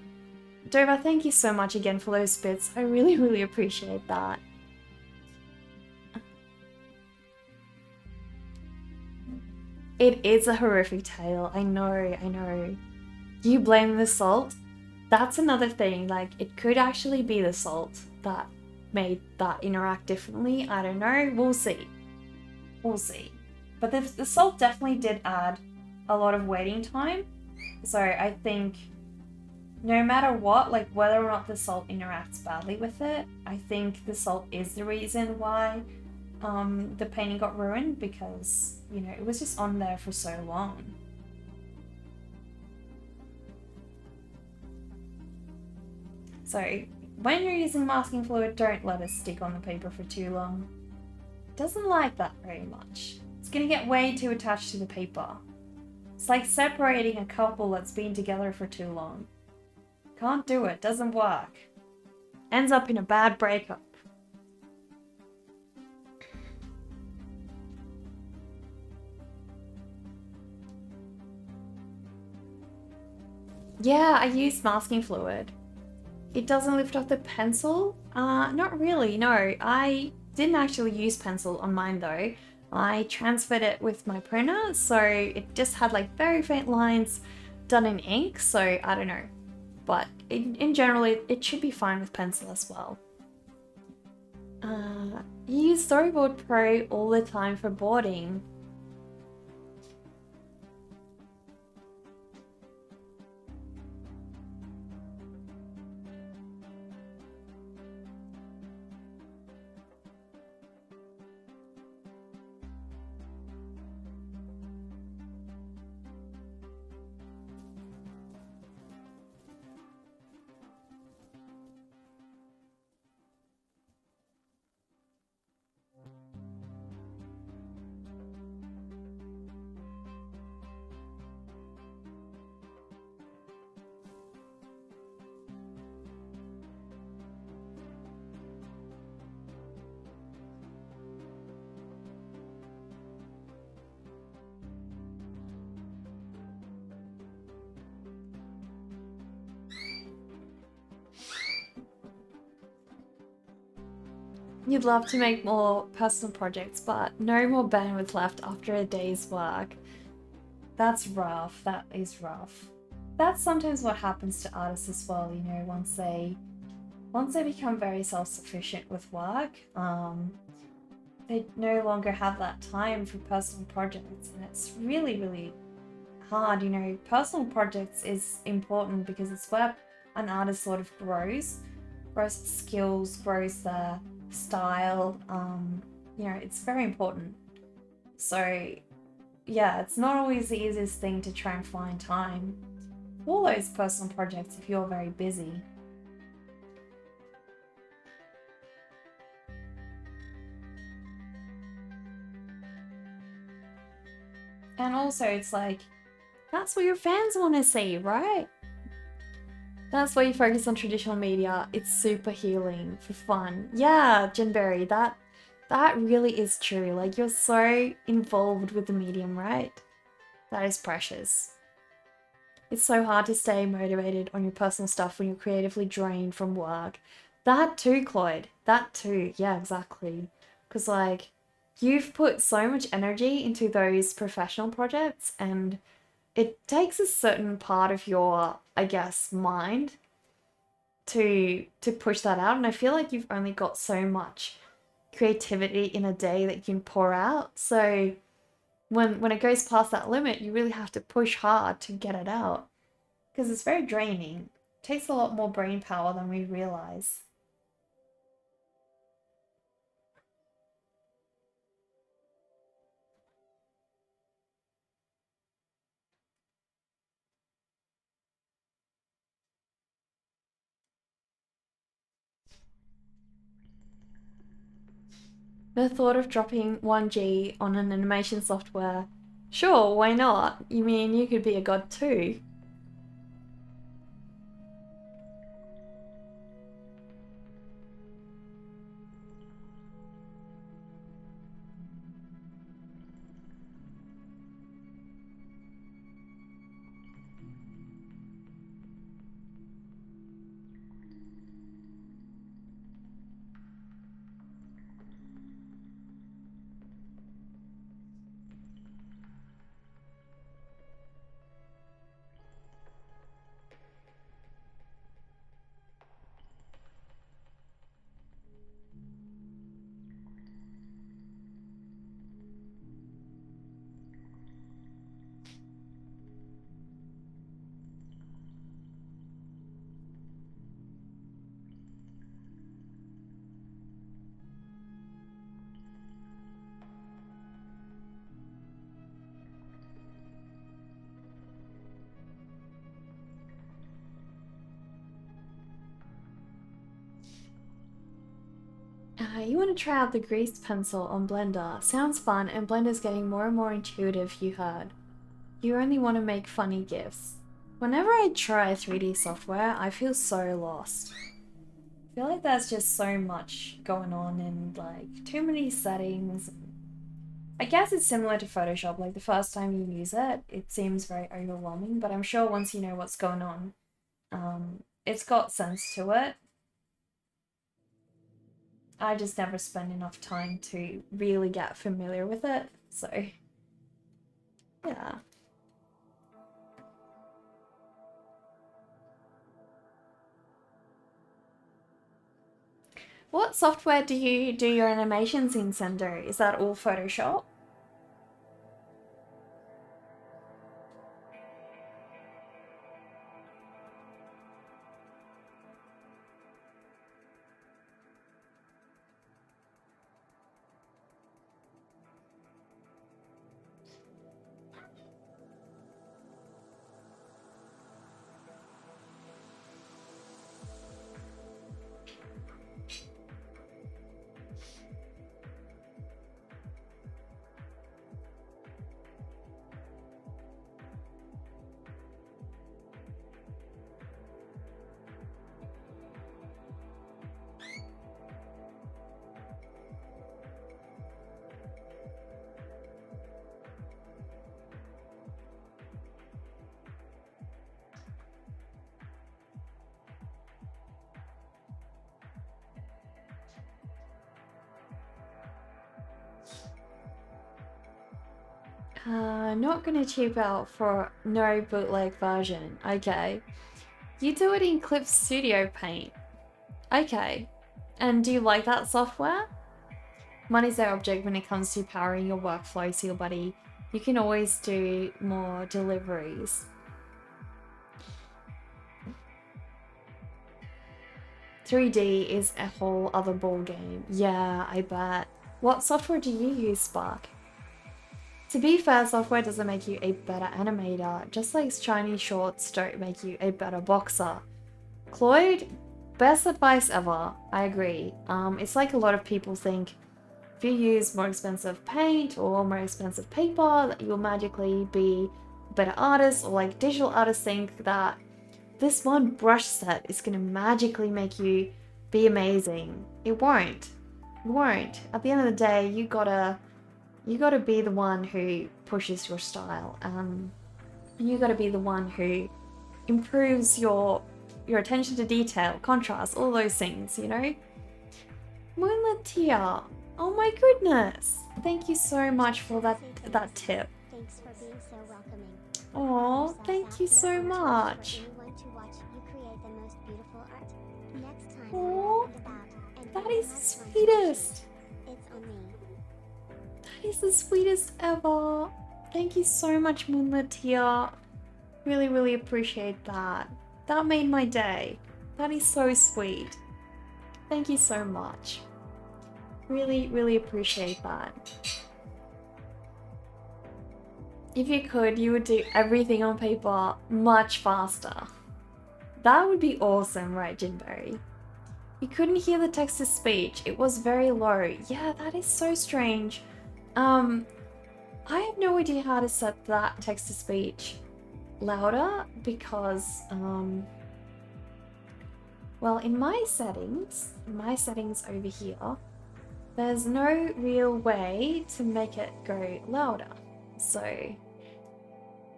Speaker 1: Dova, thank you so much again for those bits. I really, really appreciate that. It is a horrific tale. I know. You blame the salt? That's another thing. Like, it could actually be the salt that made that interact differently. I don't know. We'll see. We'll see. But the salt definitely did add a lot of waiting time. So I think no matter what, like whether or not the salt interacts badly with it, I think the salt is the reason why the painting got ruined, because, it was just on there for so long. So when you're using masking fluid, don't let it stick on the paper for too long. It doesn't like that very much. It's gonna get way too attached to the paper. It's like separating a couple that's been together for too long. Can't do it, doesn't work. Ends up in a bad breakup. Yeah, I use masking fluid. It doesn't lift off the pencil? Not really, no. I didn't actually use pencil on mine though. I transferred it with my printer, so it just had like very faint lines done in ink, so I don't know. But in general, it should be fine with pencil as well. You use Storyboard Pro all the time for boarding. You'd love to make more personal projects, but no more bandwidth left after a day's work. That's rough. That is rough. That's sometimes what happens to artists as well, you know, once they become very self-sufficient with work, they no longer have that time for personal projects, and it's really, really hard. You know, personal projects is important because it's where an artist sort of grows skills, grows their style. You know, it's very important. So yeah, it's not always the easiest thing to try and find time for those personal projects if you're very busy. And also, it's like, that's what your fans want to see, right? That's why you focus on traditional media. It's super healing for fun. Yeah, Jinberry, that really is true. Like, you're so involved with the medium, right? That is precious. It's so hard to stay motivated on your personal stuff when you're creatively drained from work. That too, Cloyd. That too. Yeah, exactly. Because, like, you've put so much energy into those professional projects, and it takes a certain part of your, I guess, mind to push that out. And I feel like you've only got so much creativity in a day that you can pour out. So when it goes past that limit, you really have to push hard to get it out because it's very draining. It takes a lot more brain power than we realize. The thought of dropping 1G on an animation software, sure, why not? You mean you could be a god too? You want to try out the grease pencil on Blender. Sounds fun, and Blender's getting more and more intuitive, you heard. You only want to make funny GIFs. Whenever I try 3D software, I feel so lost. I feel like there's just so much going on and like too many settings. I guess it's similar to Photoshop, like the first time you use it, it seems very overwhelming, but I'm sure once you know what's going on, it's got sense to it. I just never spend enough time to really get familiar with it, so yeah. What software do you do your animations in, Sender? Is that all Photoshop? Not gonna cheap out for no bootleg version. Okay. You do it in Clip Studio Paint. Okay. And do you like that software? Money's their object when it comes to powering your workflow, Seal Buddy. You can always do more deliveries. "3D is a whole other ballgame." Yeah, I bet. What software do you use, Spark? To be fair, software doesn't make you a better animator, just like shiny shorts don't make you a better boxer. Cloyd, best advice ever. I agree. It's like a lot of people think if you use more expensive paint or more expensive paper, that you'll magically be a better artist, or like digital artists think that this one brush set is gonna magically make you be amazing. It won't. It won't. At the end of the day, you gotta be the one who pushes your style. And you gotta be the one who improves your attention to detail, contrast, all those things, you know? Moonlit Tear. Oh my goodness. Thank you so much for that tip.
Speaker 2: Thanks for being so welcoming.
Speaker 1: Oh, thank you so much.
Speaker 2: Anyone to watch you create the most beautiful art. Next time
Speaker 1: Oh,
Speaker 2: and
Speaker 1: that
Speaker 2: find
Speaker 1: is
Speaker 2: a
Speaker 1: the
Speaker 2: nice one to
Speaker 1: sweetest.
Speaker 2: choose. It's on me.
Speaker 1: That is the sweetest ever. Thank you so much, Moonlit Tear. Really, really appreciate that. That made my day. That is so sweet. Thank you so much. Really, really appreciate that. If you could, you would do everything on paper much faster. That would be awesome, right, Jinberry? You couldn't hear the text-to-speech. It was very low. Yeah, that is so strange. I have no idea how to set that text-to-speech louder because, well, in my settings over here, there's no real way to make it go louder. So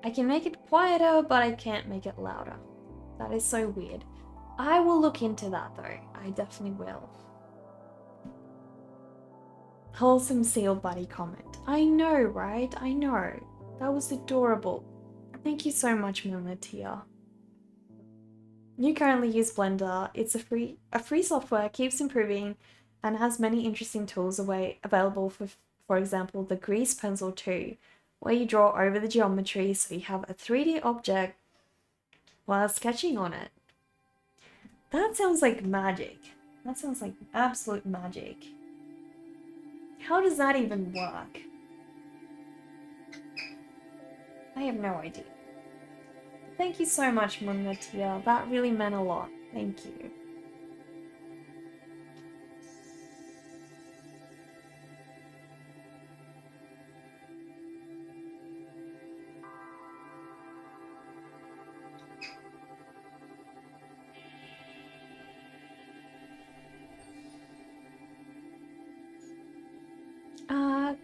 Speaker 1: I can make it quieter, but I can't make it louder. That is so weird. I will look into that though. I definitely will. Wholesome Seal Buddy comment. I know, right? I know. That was adorable. Thank you so much, Milatia. You currently use Blender. It's a free software, keeps improving, and has many interesting tools available for example, the Grease Pencil 2, where you draw over the geometry so you have a 3D object while sketching on it. That sounds like magic. That sounds like absolute magic. How does that even work? I have no idea. Thank you so much, Munnatia. That really meant a lot. Thank you.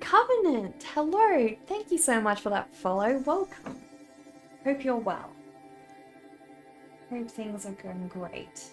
Speaker 1: Covenant, hello. Thank you so much for that follow. Welcome. Hope you're well. Hope things are going great.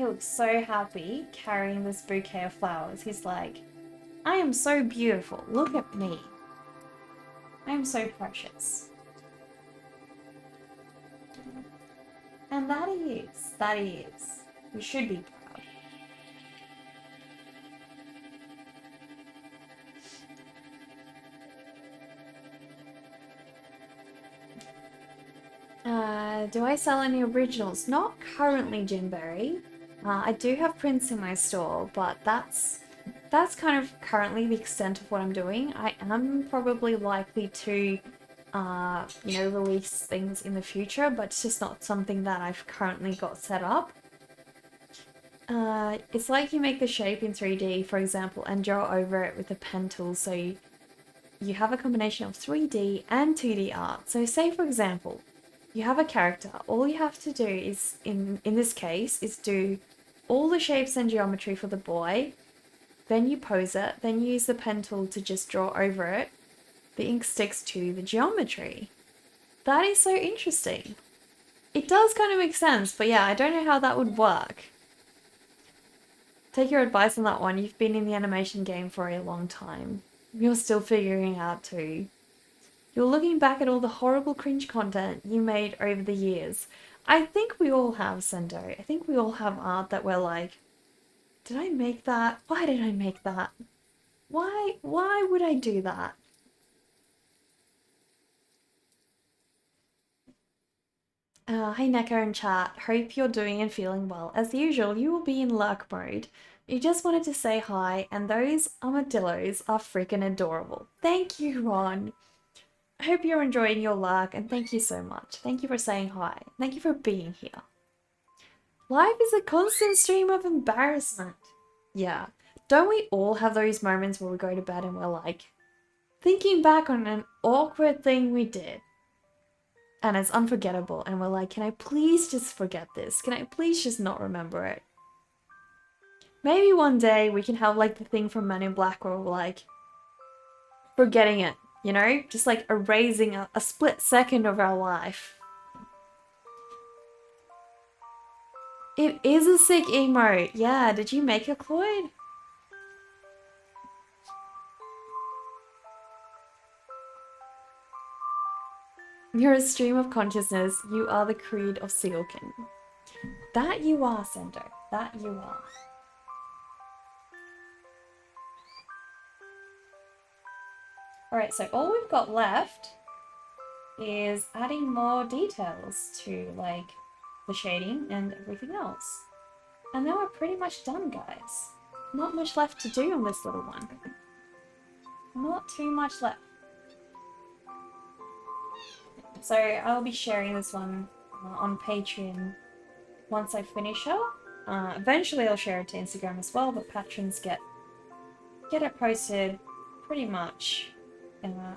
Speaker 1: looks so happy carrying this bouquet of flowers. He's like, I am so beautiful. Look at me. I am so precious. And that he is. That he is. You should be proud. Do I sell any originals? Not currently, Jinberry. I do have prints in my store, but that's kind of currently the extent of what I'm doing. I am probably likely to, release things in the future, but it's just not something that I've currently got set up. It's like you make the shape in 3D, for example, and draw over it with a pen tool, so you have a combination of 3D and 2D art. So say, for example, you have a character. All you have to do is, in this case, is do all the shapes and geometry for the boy. Then you pose it. Then you use the pen tool to just draw over it. The ink sticks to the geometry. That is so interesting. It does kind of make sense, but yeah, I don't know how that would work. Take your advice on that one. You've been in the animation game for a long time. You're still figuring it out too. You're looking back at all the horrible cringe content you made over the years. I think we all have, Sendo. I think we all have art that we're like, did I make that? Why did I make that? Why would I do that? Hey Neko in chat. Hope you're doing and feeling well. As usual, you will be in lurk mode. You just wanted to say hi, and those armadillos are freaking adorable. Thank you, Ron. I hope you're enjoying your lurk, and thank you so much. Thank you for saying hi. Thank you for being here. Life is a constant stream of embarrassment. Yeah. Don't we all have those moments where we go to bed and we're like, thinking back on an awkward thing we did, and it's unforgettable, and we're like, can I please just forget this? Can I please just not remember it? Maybe one day we can have like the thing from Men in Black where we're like, forgetting it, you know? Just like erasing a split second of our life. It is a sick emote. Yeah, did you make it, Cloyd? You're a stream of consciousness. You are the creed of Sealkin. That you are, Sendo. That you are. Alright, so all we've got left is adding more details to, like, the shading and everything else. And then we're pretty much done, guys. Not much left to do on this little one. Not too much left. So I'll be sharing this one on Patreon once I finish her. Eventually I'll share it to Instagram as well, but patrons get it posted pretty much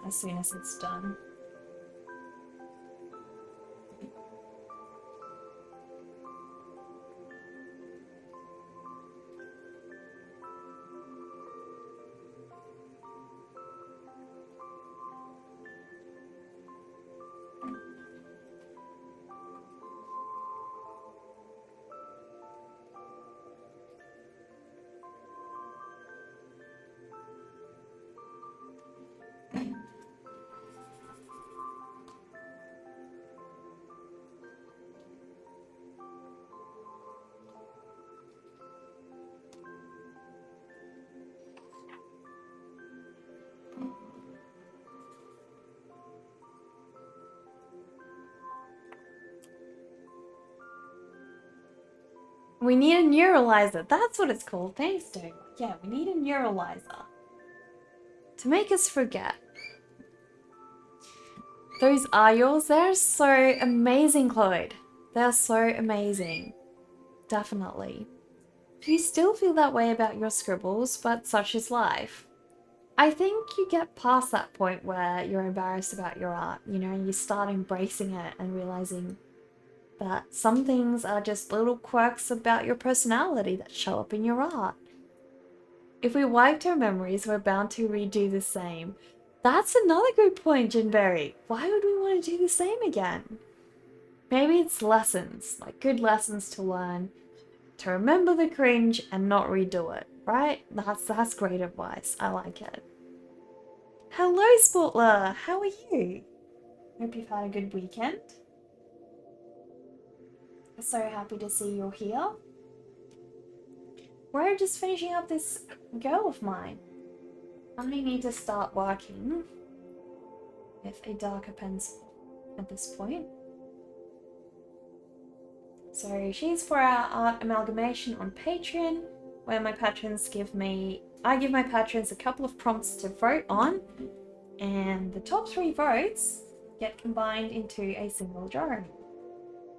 Speaker 1: as soon as it's done. We need a neuralizer. That's what it's called. Thanks, dude. Yeah, we need a neuralizer. To make us forget. Those are yours. They're so amazing, Chloe. They're so amazing. Definitely. You still feel that way about your scribbles, but such is life. I think you get past that point where you're embarrassed about your art, you know, and you start embracing it and realizing that some things are just little quirks about your personality that show up in your art. If we wiped our memories, we're bound to redo the same. That's another good point, Jinberry. Why would we want to do the same again? Maybe it's lessons, like good lessons to learn, to remember the cringe and not redo it, right? That's great advice. I like it. Hello, Sportler. How are you? Hope you've had a good weekend. So happy to see you're here. We're just finishing up this girl of mine. I need to start working with a darker pencil at this point. So she's for our art amalgamation on Patreon, where my patrons I give my patrons a couple of prompts to vote on, and the top 3 votes get combined into a single drawing.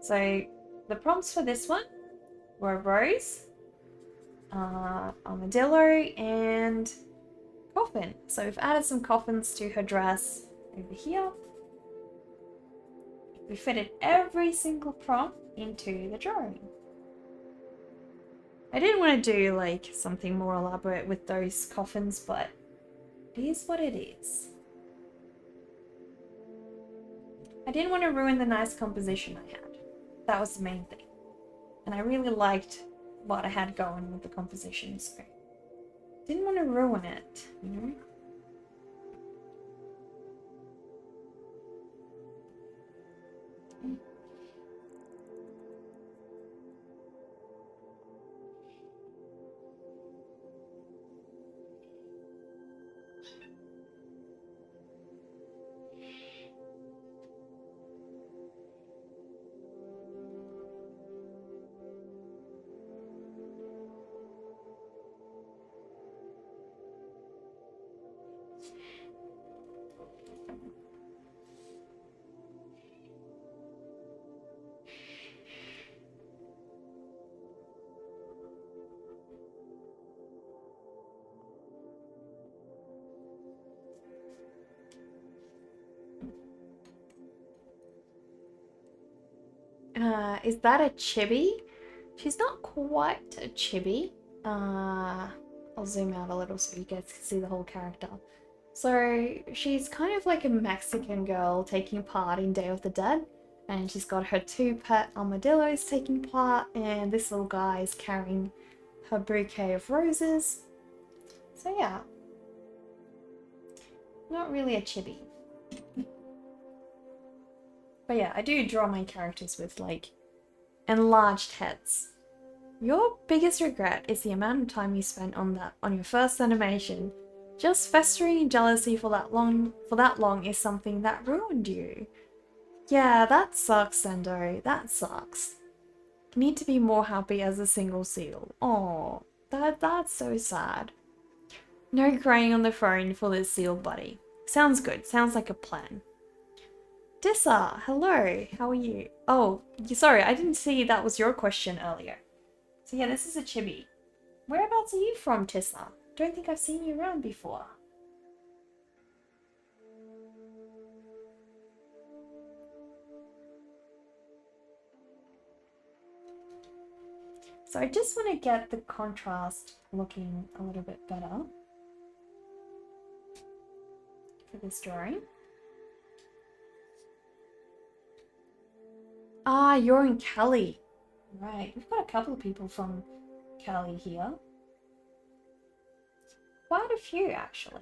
Speaker 1: So the prompts for this one were Rose, Armadillo, and Coffin. So we've added some coffins to her dress over here. We fitted every single prompt into the drawing. I didn't want to do like something more elaborate with those coffins, but it is what it is. I didn't want to ruin the nice composition I had. That was the main thing. And I really liked what I had going with the composition, so didn't want to ruin it, you know? Is that a chibi? She's not quite a chibi. I'll zoom out a little so you guys can see the whole character. So she's kind of like a Mexican girl taking part in Day of the Dead. And she's got her 2 pet armadillos taking part, and this little guy is carrying her bouquet of roses. So yeah. Not really a chibi. But yeah, I do draw my characters with like enlarged heads. Your biggest regret is the amount of time you spent on your first animation. Just festering in jealousy for that long is something that ruined you. Yeah, that sucks, Sendo. That sucks. You need to be more happy as a single seal. Oh, that's so sad. No crying on the phone for this seal, buddy. Sounds good. Sounds like a plan. Dissa, hello. How are you? Oh, sorry, I didn't see that was your question earlier. So yeah, this is a chibi. Whereabouts are you from, Tissa? Don't think I've seen you around before. So I just want to get the contrast looking a little bit better for this drawing. Ah, you're in Cali. Right, we've got a couple of people from Cali here. Quite a few, actually.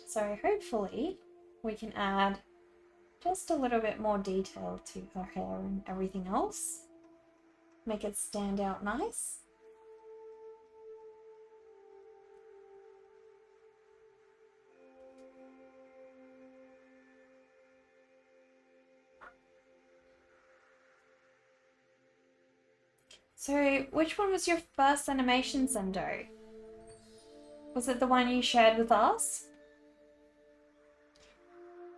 Speaker 1: So hopefully we can add just a little bit more detail to her hair and everything else. Make it stand out nice. So which one was your first animation, Zendo? Was it the one you shared with us?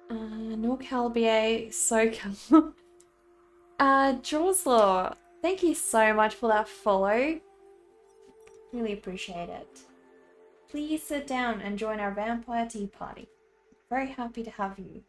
Speaker 1: Norcalbier, SoCal. Jawslaw, thank you so much for that follow. Really appreciate it. Please sit down and join our vampire tea party. Very happy to have you.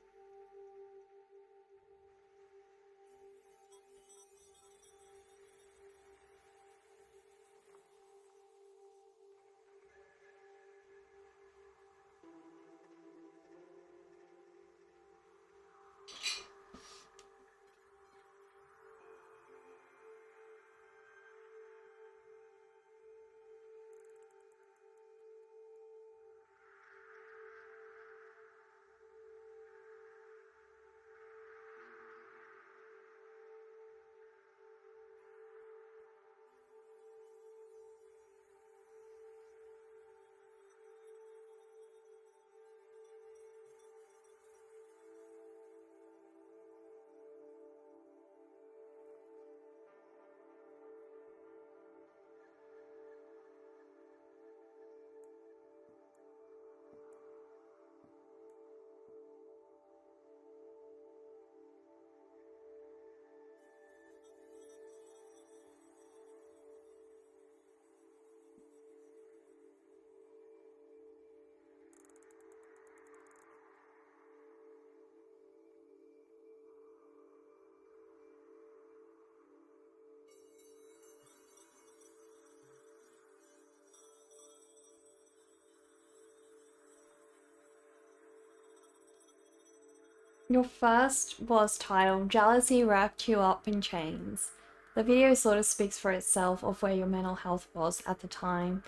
Speaker 1: Your first was titled Jealousy Wrapped You Up in Chains. The video sort of speaks for itself of where your mental health was at the time,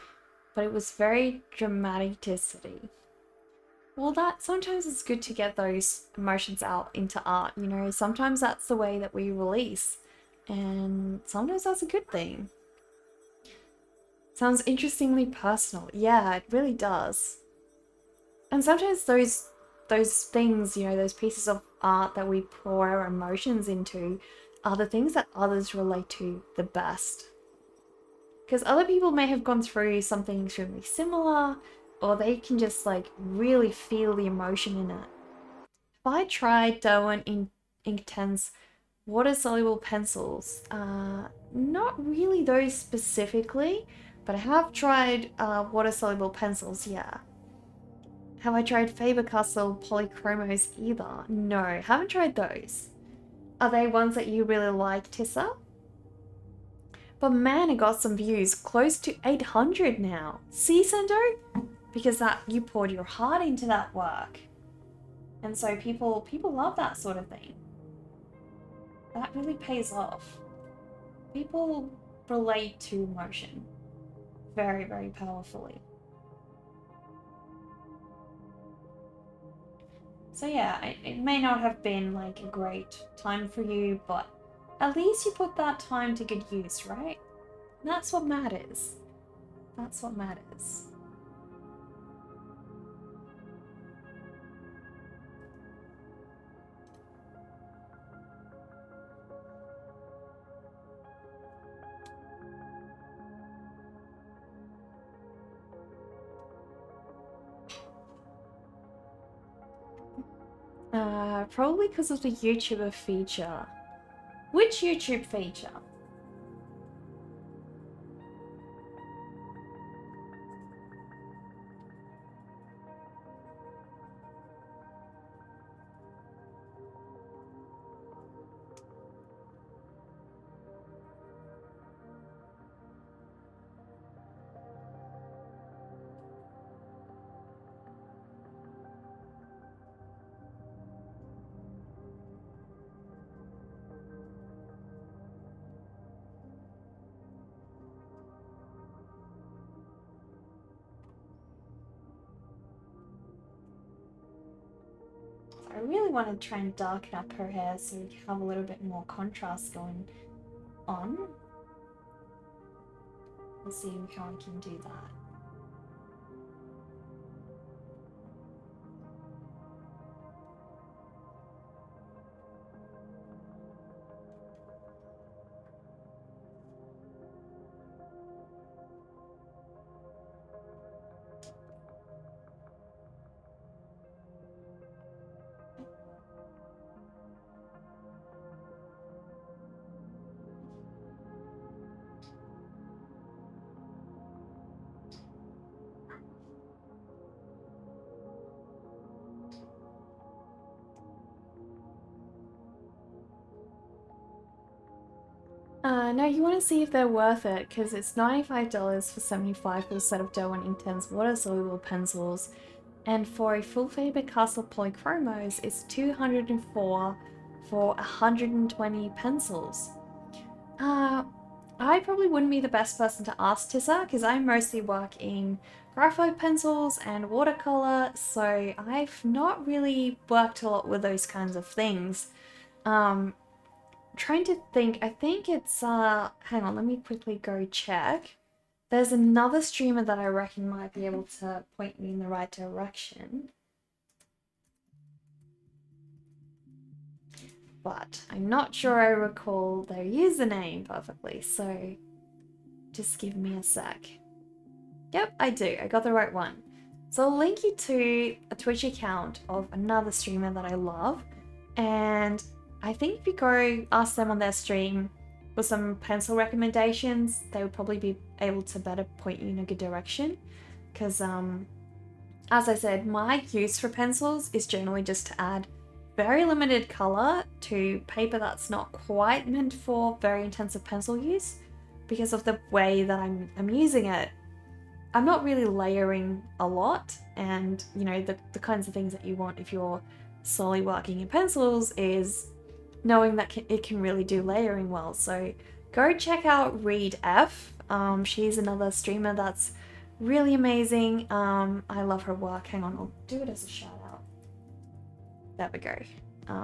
Speaker 1: but it was very dramaticity. Well, that sometimes it's good to get those emotions out into art, you know, sometimes that's the way that we release, and sometimes that's a good thing. Sounds interestingly personal. Yeah, it really does. And sometimes those things, you know, those pieces of art that we pour our emotions into are the things that others relate to the best. Because other people may have gone through something extremely similar, or they can just like really feel the emotion in it. If I tried Derwent Inktense water soluble pencils, not really those specifically, but I have tried water soluble pencils, yeah. Have I tried Faber-Castell polychromos either? No, haven't tried those. Are they ones that you really like, Tissa? But man, it got some views, close to 800 now. See, Sendo? Because that you poured your heart into that work. And so people love that sort of thing. That really pays off. People relate to emotion very, very powerfully. So yeah, it may not have been like a great time for you, but at least you put that time to good use, right? And that's what matters. That's what matters. Probably because of the YouTuber feature. Which YouTube feature? I really want to try and darken up her hair so we can have a little bit more contrast going on. We'll see how I can do that. No, you want to see if they're worth it because it's $95 for 75 for a set of Derwent Inktense water soluble pencils, and for a full Faber-Castell polychromos, it's $204 for 120 pencils. I probably wouldn't be the best person to ask Tissa because I mostly work in graphite pencils and watercolor, so I've not really worked a lot with those kinds of things. Trying to think, I think it's hang on, let me quickly go check. There's another streamer that I reckon might be able to point me in the right direction, but I'm not sure I recall their username perfectly, so just give me a sec. Yep, I do, I got the right one. So I'll link you to a Twitch account of another streamer that I love, and I think if you go ask them on their stream for some pencil recommendations, they would probably be able to better point you in a good direction. Because, as I said, my use for pencils is generally just to add very limited color to paper that's not quite meant for very intensive pencil use because of the way that I'm using it. I'm not really layering a lot, and you know, the kinds of things that you want if you're slowly working in pencils is knowing that it can really do layering well. So go check out Reed F. She's another streamer that's really amazing. I love her work. Hang on, I'll do it as a shout out. There we go.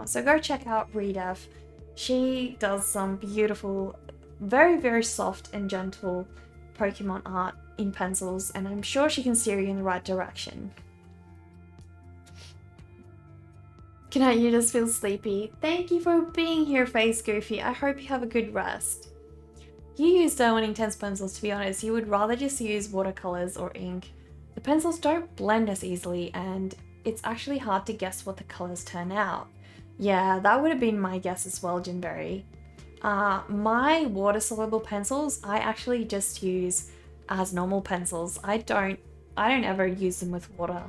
Speaker 1: So go check out Reed F. She does some beautiful, very, very soft and gentle Pokemon art in pencils, and I'm sure she can steer you in the right direction. Good night, you just feel sleepy. Thank you for being here, Face Goofy. I hope you have a good rest. You use Derwent Intense pencils, to be honest. You would rather just use watercolors or ink. The pencils don't blend as easily, and it's actually hard to guess what the colors turn out. Yeah, that would have been my guess as well, Jinberry. My water-soluble pencils, I actually just use as normal pencils. I don't ever use them with water.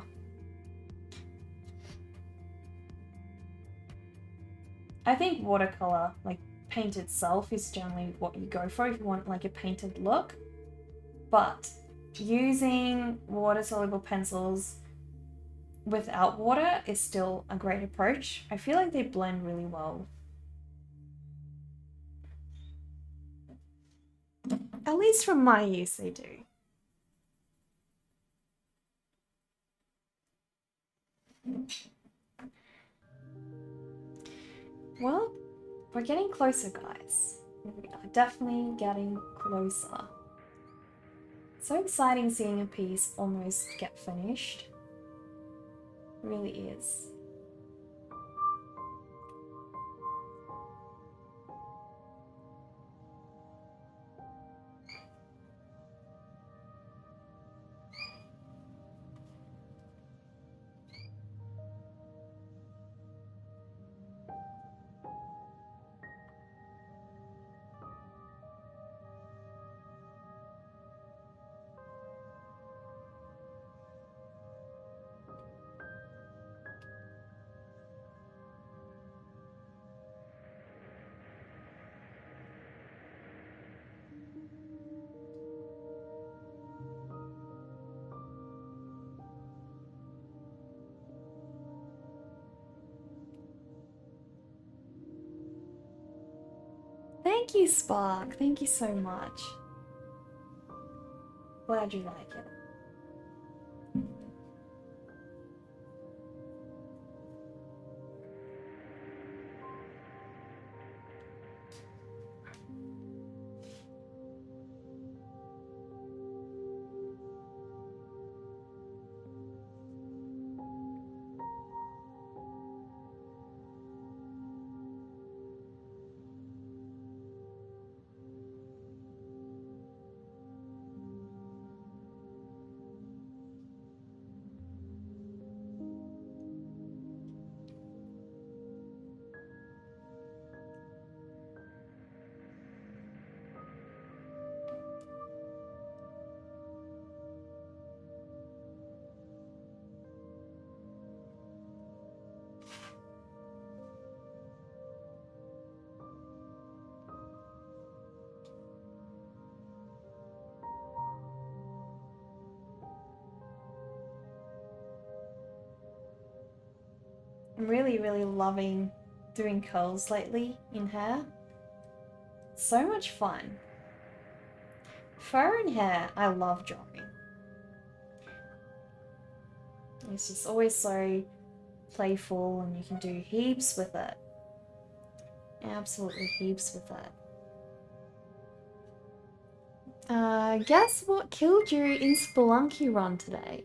Speaker 1: I think watercolor, like paint itself, is generally what you go for if you want like a painted look. But using water-soluble pencils without water is still a great approach. I feel like they blend really well. At least from my use, they do. Well, we're getting closer, guys. We are definitely getting closer. So exciting seeing a piece almost get finished. It really is. Thank you, Spark. Thank you so much. Glad you like it. I'm really, really loving doing curls lately in hair. So much fun. Fur and hair, I love drawing. It's just always so playful and you can do heaps with it. Absolutely heaps with it. Guess what killed you in Spelunky Run today?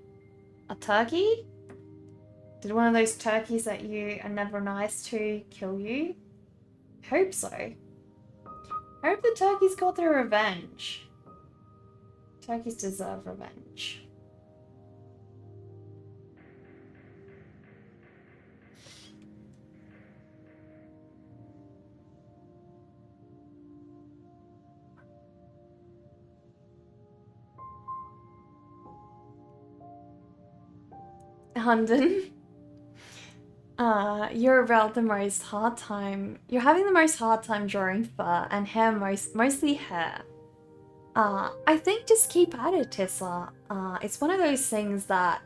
Speaker 1: A turkey? Did one of those turkeys that you are never nice to kill you? Hope so. I hope the turkeys got their revenge. Turkeys deserve revenge. Hunden. You're having the most hard time drawing fur and hair, mostly hair. I think just keep at it, Tessa. It's one of those things that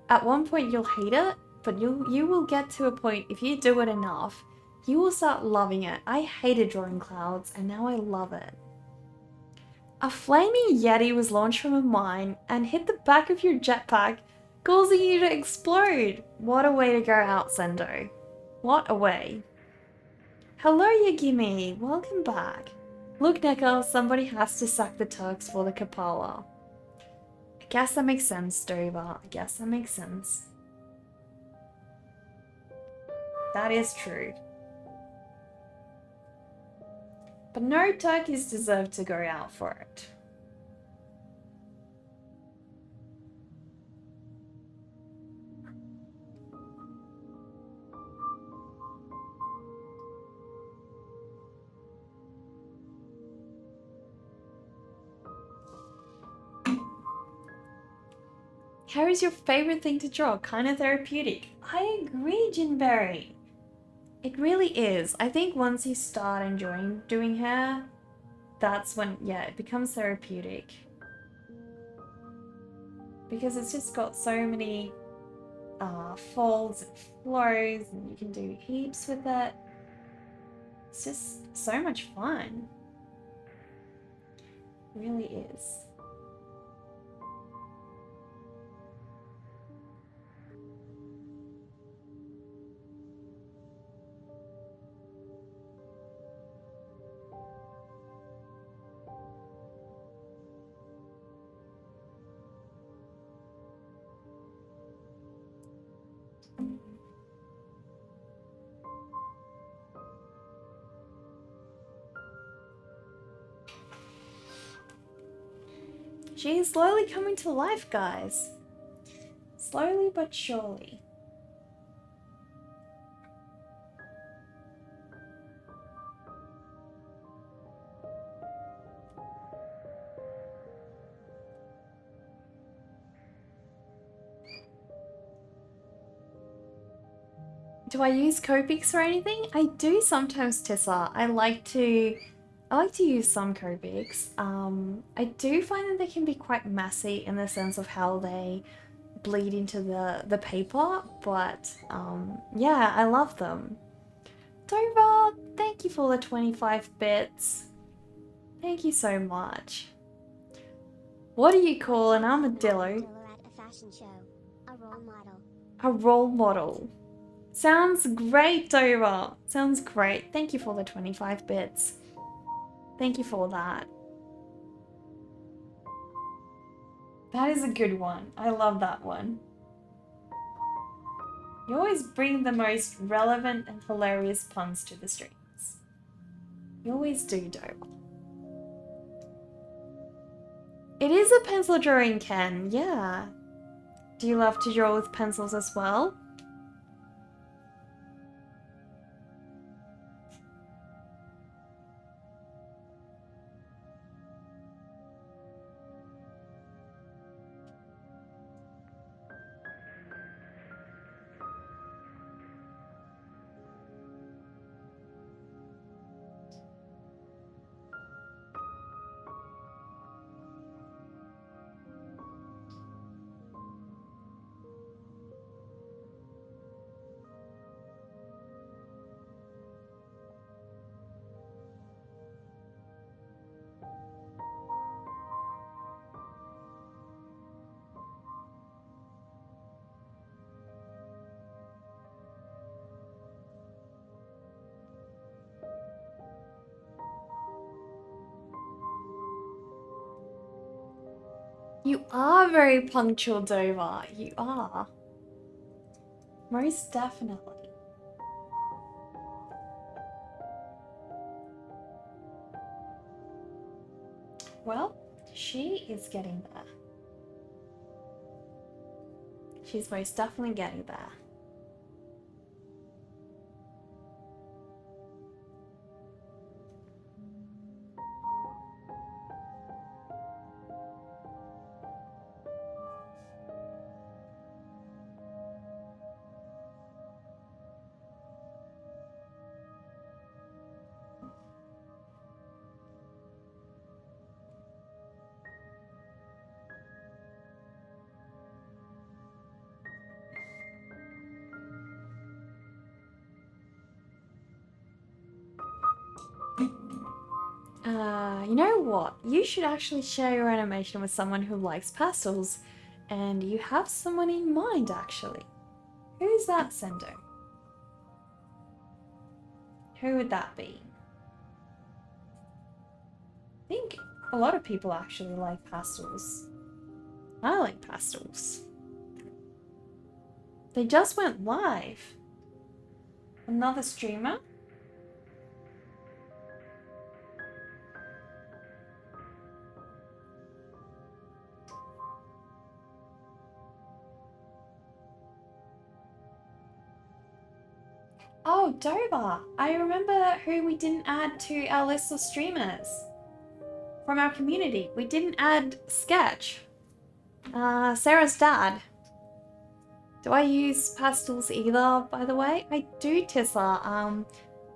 Speaker 1: at one point you'll hate it, but you will get to a point, if you do it enough, you will start loving it. I hated drawing clouds, and now I love it. A flaming yeti was launched from a mine and hit the back of your jetpack, causing you to explode. What a way to go out, Sendo. What a way. Hello, Yagimi. Welcome back. Look, Neko, somebody has to sack the Turks for the Kapala. I guess that makes sense, Dover. I guess that makes sense. That is true. But no turkeys deserve to go out for it. Hair is your favorite thing to draw, kind of therapeutic. I agree, Jinberry. It really is. I think once you start enjoying doing hair, that's when, yeah, it becomes therapeutic. Because it's just got so many folds and flows, and you can do heaps with it. It's just so much fun. It really is. She's slowly coming to life, guys. Slowly but surely. Do I use Copics or anything? I do sometimes, Tessa. I like to use some Copics. I do find that they can be quite messy in the sense of how they bleed into the paper, but yeah, I love them. Dover, thank you for the 25 bits. Thank you so much. What do you call an armadillo?
Speaker 2: At a fashion show. A role model.
Speaker 1: A role model. Sounds great, Dover. Sounds great. Thank you for the 25 bits. Thank you for that. That is a good one. I love that one. You always bring the most relevant and hilarious puns to the streams. You always do, Dover. It is a pencil drawing, Ken. Yeah. Do you love to draw with pencils as well? You are very punctual, Dover. You are. Most definitely. Well, she is getting there. She's most definitely getting there. You know what? You should actually share your animation with someone who likes pastels. And you have someone in mind, actually. Who's that, Sendo? Who would that be? I think a lot of people actually like pastels. I like pastels. They just went live. Another streamer? Oh, Dover! I remember who we didn't add to our list of streamers from our community. We didn't add Sketch. Sarah's dad. Do I use pastels either, by the way? I do, Tissa. I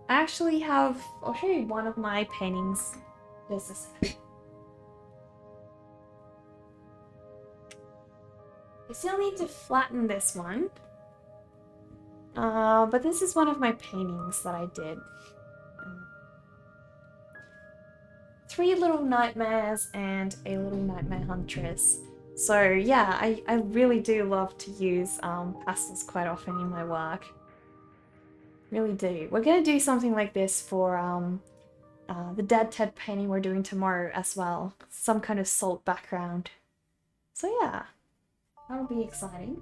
Speaker 1: actually have... I'll show you one of my paintings. Just a sec. I still need to flatten this one. But this is one of my paintings that I did. 3 Little Nightmares and a Little Nightmare Huntress. So yeah, I really do love to use pastels quite often in my work. Really do. We're gonna do something like this for the Dead Ted painting we're doing tomorrow as well. Some kind of salt background. So yeah, that'll be exciting.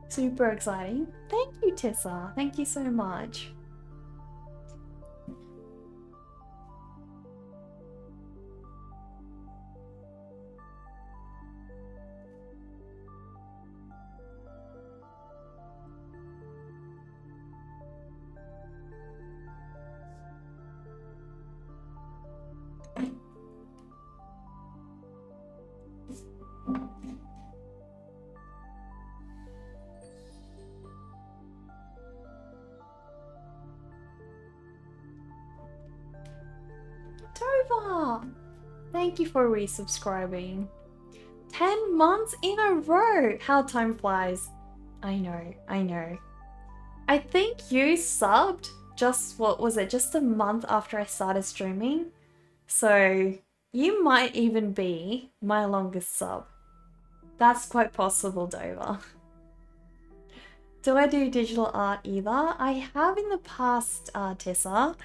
Speaker 1: Super exciting. Thank you, Tissa. Thank you so much. Tova! Thank you for resubscribing. 10 months in a row! How time flies. I know, I know. I think you subbed just, what was it, just a month after I started streaming? So you might even be my longest sub. That's quite possible, Dover. Do I do digital art either? I have in the past, Tessa.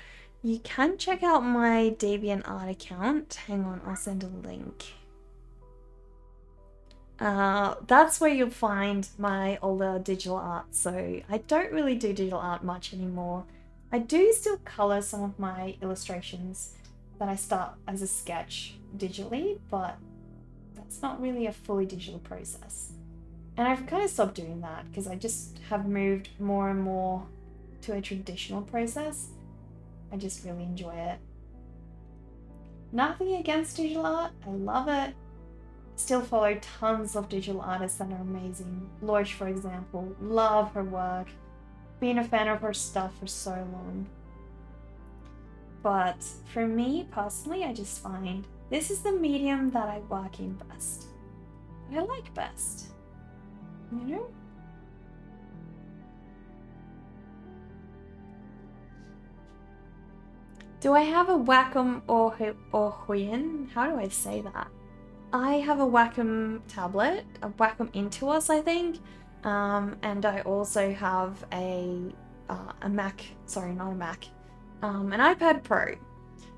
Speaker 1: You can check out my DeviantArt account. Hang on, I'll send a link. That's where you'll find my older digital art. So I don't really do digital art much anymore. I do still color some of my illustrations that I start as a sketch digitally, but that's not really a fully digital process. And I've kind of stopped doing that because I just have moved more and more to a traditional process. I just really enjoy it. Nothing against digital art, I love it. Still follow tons of digital artists that are amazing. Lorch, for example, love her work. Been a fan of her stuff for so long. But for me personally, I just find this is the medium that I work in best. That I like best. You know? Do I have a Wacom or Huiyin? How do I say that? I have a Wacom tablet, a Wacom Intuos, I think, and I also have a Mac. Sorry, not a Mac. An iPad Pro.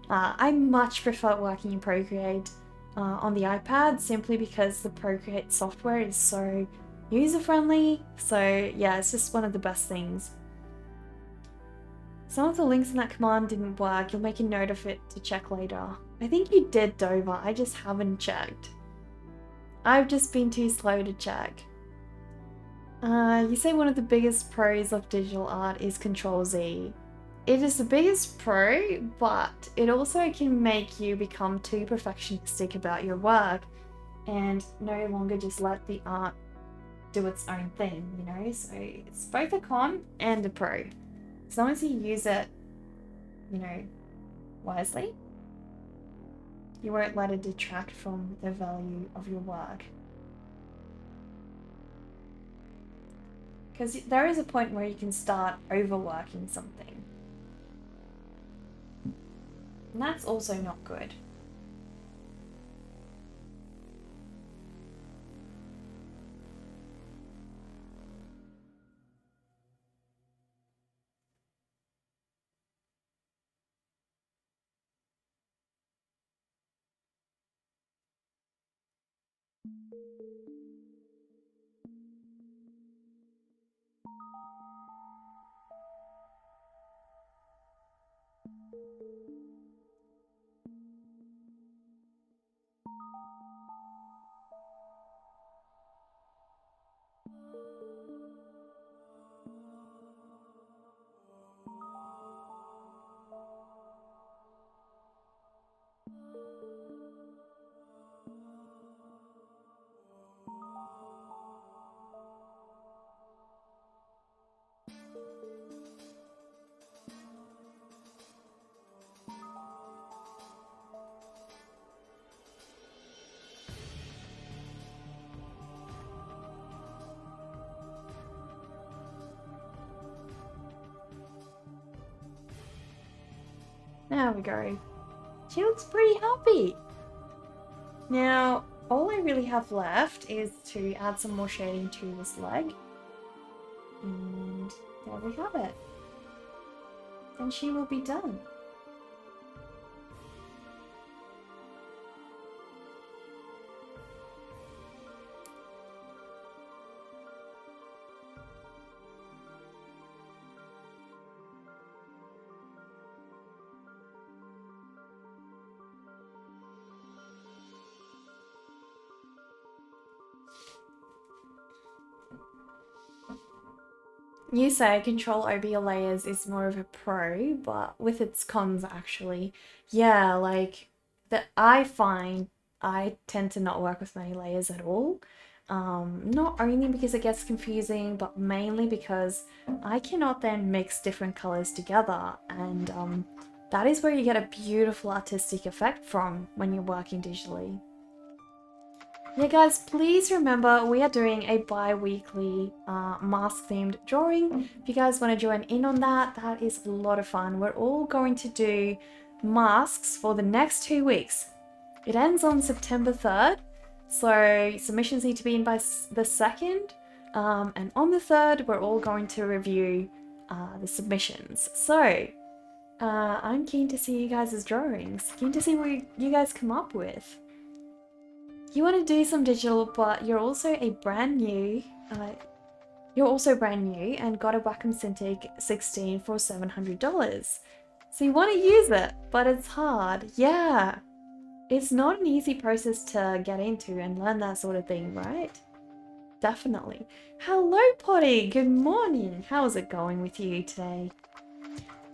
Speaker 1: I much prefer working in Procreate on the iPad simply because the Procreate software is so user-friendly. So yeah, it's just one of the best things. Some of the links in that command didn't work. You'll make a note of it to check later. I think you did, Dover. I just haven't checked. I've just been too slow to check. You say one of the biggest pros of digital art is Control-Z. It is the biggest pro, but it also can make you become too perfectionistic about your work and no longer just let the art do its own thing, you know? So it's both a con and a pro. As long as you use it, you know, wisely, you won't let it detract from the value of your work. Because there is a point where you can start overworking something. And that's also not good. There we go. She looks pretty happy. Now, all I really have left is to add some more shading to this leg. And there we have it. Then she will be done. UniSA control over your layers is more of a pro, but with its cons actually. Yeah, like that I find I tend to not work with many layers at all. Not only because it gets confusing, but mainly because I cannot then mix different colors together, and that is where you get a beautiful artistic effect from when you're working digitally. Yeah, guys, please remember we are doing a bi-weekly mask-themed drawing. If you guys want to join in on that, that is a lot of fun. We're all going to do masks for the next 2 weeks. It ends on September 3rd, so submissions need to be in by the 2nd. And on the 3rd, we're all going to review the submissions. So, I'm keen to see you guys' drawings. Keen to see what you guys come up with. You want to do some digital, but you're also brand new and got a Wacom Cintiq 16 for $700. So you want to use it, but it's hard. Yeah, it's not an easy process to get into and learn that sort of thing, right? Definitely. Hello, Potty. Good morning. How's it going with you today?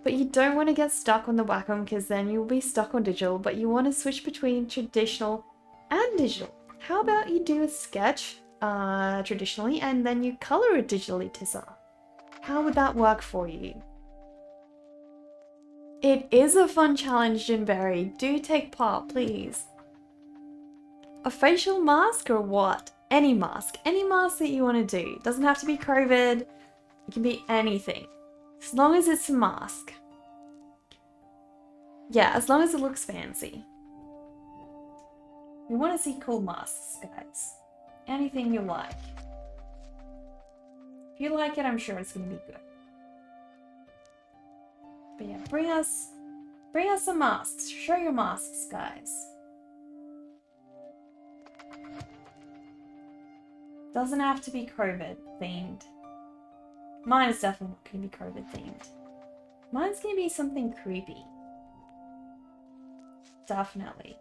Speaker 1: But you don't want to get stuck on the Wacom because then you'll be stuck on digital, but you want to switch between traditional and digital. How about you do a sketch traditionally and then you color it digitally, Tissa? How would that work for you? It is a fun challenge, Jinberry. Do take part, please. A facial mask or what? Any mask that you want to do. Doesn't have to be COVID. It can be anything. As long as it's a mask. Yeah, as long as it looks fancy. We want to see cool masks, guys. Anything you like. If you like it, I'm sure it's going to be good. But yeah, bring us some masks. Show your masks, guys. Doesn't have to be COVID themed. Mine is definitely not going to be COVID themed. Mine's going to be something creepy. Definitely.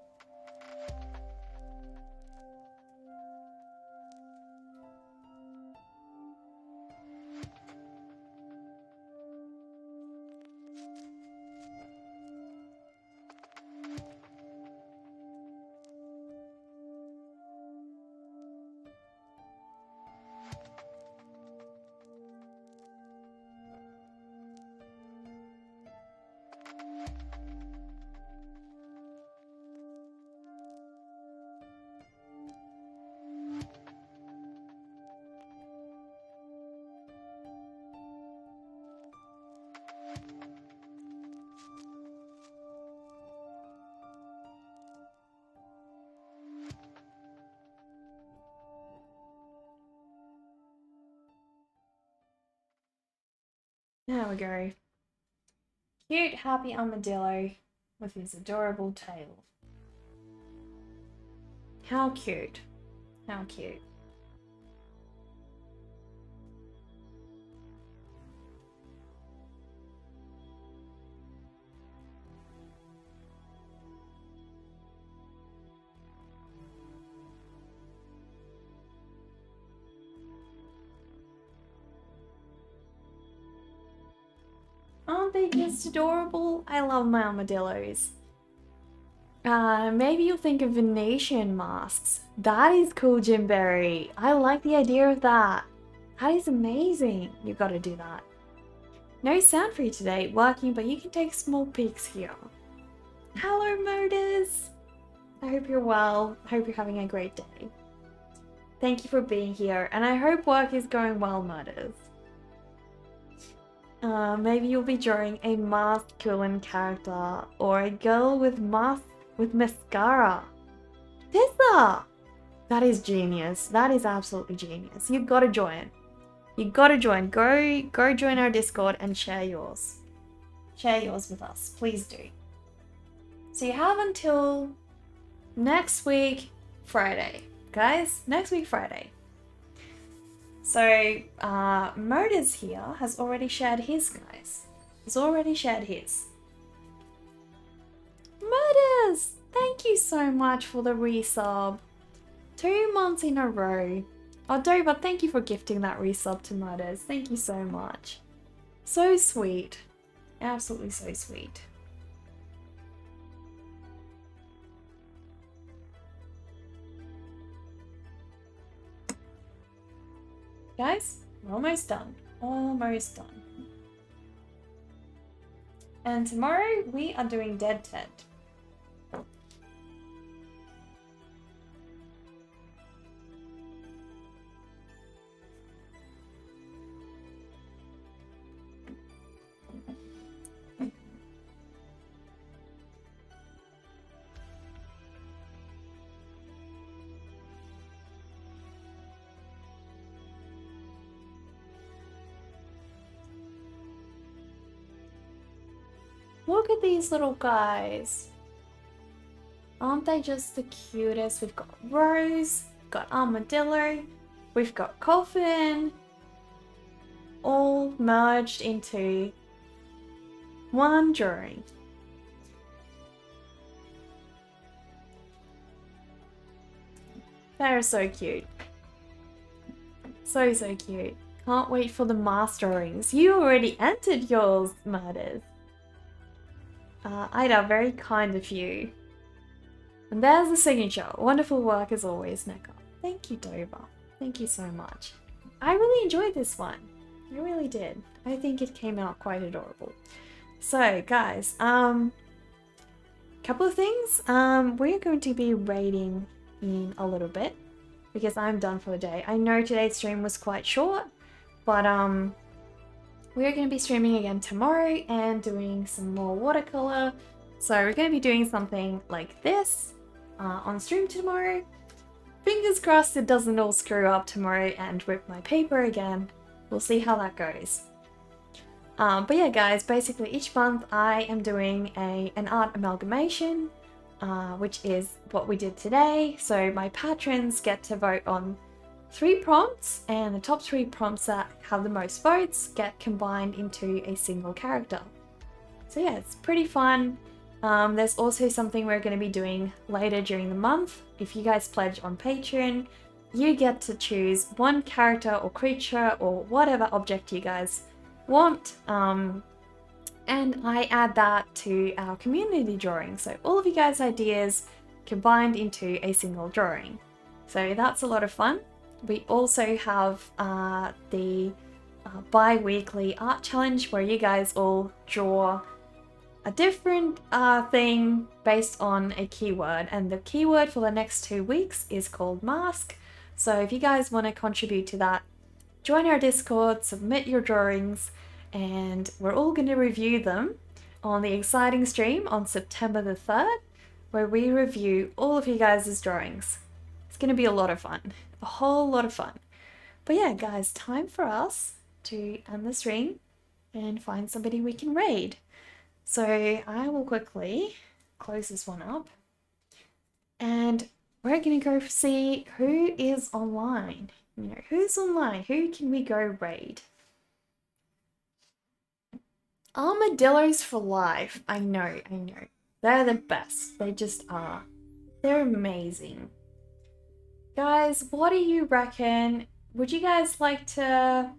Speaker 1: There we go. Cute, happy armadillo with his adorable tail. How cute. How cute. Aren't they just adorable? I love my armadillos. Maybe you'll think of Venetian masks. That is cool, Jimberry. I like the idea of that. That is amazing. You've got to do that. No sound for you today, working, but you can take small peeks here. Hello, Modus. I hope you're well. I hope you're having a great day. Thank you for being here, and I hope work is going well, Modus. Maybe you'll be drawing a masculine character or a girl with mascara. Pizza! That is genius. That is absolutely genius. You gotta join. You gotta join. Go join our Discord and share yours. Share yours with us. Please do. So you have until next week, Friday. Guys, next week, Friday. So, Modus here has already shared his, guys. He's already shared his. Modus! Thank you so much for the resub. 2 months in a row. Oh, Doba, thank you for gifting that resub to Modus. Thank you so much. So sweet. Absolutely so sweet. Guys, we're almost done. Almost done. And tomorrow we are doing Dead Ted. Look at these little guys. Aren't they just the cutest? We've got Rose, we've got Armadillo, we've got Coffin, all merged into one drawing. They're so cute. So cute. Can't wait for the masterings. You already entered yours, Murders. Ida, very kind of you. And there's the signature. Wonderful work as always, Neka. Thank you, Dover. Thank you so much. I really enjoyed this one. I really did. I think it came out quite adorable. So, guys, couple of things. We're going to be rating in a little bit because I'm done for the day. I know today's stream was quite short, but we're going to be streaming again tomorrow and doing some more watercolor. So we're going to be doing something like this on stream tomorrow. Fingers crossed it doesn't all screw up tomorrow and rip my paper again. We'll see how that goes. But yeah, guys, basically each month I am doing an art amalgamation, which is what we did today. So my patrons get to vote on 3 prompts, and the top 3 prompts that have the most votes get combined into a single character. So yeah, it's pretty fun. There's also something we're going to be doing later during the month. If you guys pledge on Patreon, you get to choose one character or creature or whatever object you guys want. And I add that to our community drawing. So all of you guys' ideas combined into a single drawing. So that's a lot of fun. We also have the bi-weekly art challenge where you guys all draw a different thing based on a keyword, and the keyword for the next 2 weeks is called mask. So if you guys want to contribute to that, join our Discord, submit your drawings, and we're all going to review them on the exciting stream on September the 3rd, where we review all of you guys' drawings. It's going to be a lot of fun. A whole lot of fun. But yeah, guys, time for us to end the stream. and find somebody we can raid. So I will quickly close this one up. And we're going to go see who is online. You know, who's online? Who can we go raid? Armadillos for life. I know. They're the best. They just are. They're amazing. Guys, what do you reckon? Would you guys like to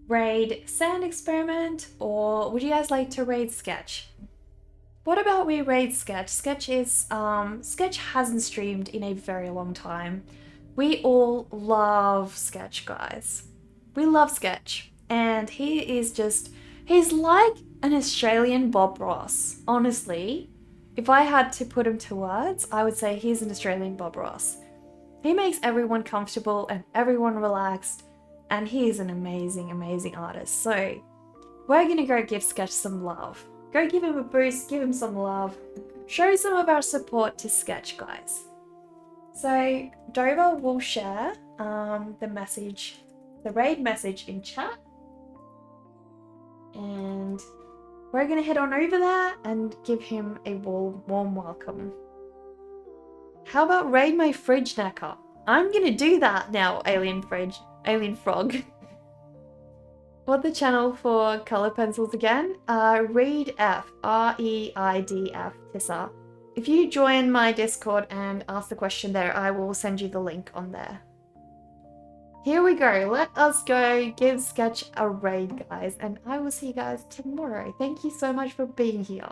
Speaker 1: raid Sand Experiment or would you guys like to raid Sketch? What about we raid Sketch? Sketch hasn't streamed in a very long time. We all love Sketch, guys. We love Sketch. And he's like an Australian Bob Ross. Honestly, if I had to put him to words, I would say he's an Australian Bob Ross. He makes everyone comfortable and everyone relaxed, and he is an amazing, amazing artist. So we're gonna go give Sketch some love. Go give him a boost, give him some love. Show some of our support to Sketch, guys. So Dover will share the raid message in chat. And we're gonna head on over there and give him a warm welcome. How about raid my fridge necker? I'm gonna do that now, alien frog. What the channel for color pencils again? Reid F, R-E-I-D-F, Tissa. If you join my Discord and ask the question there, I will send you the link on there. Here we go. Let us go give Sketch a raid, guys. And I will see you guys tomorrow. Thank you so much for being here.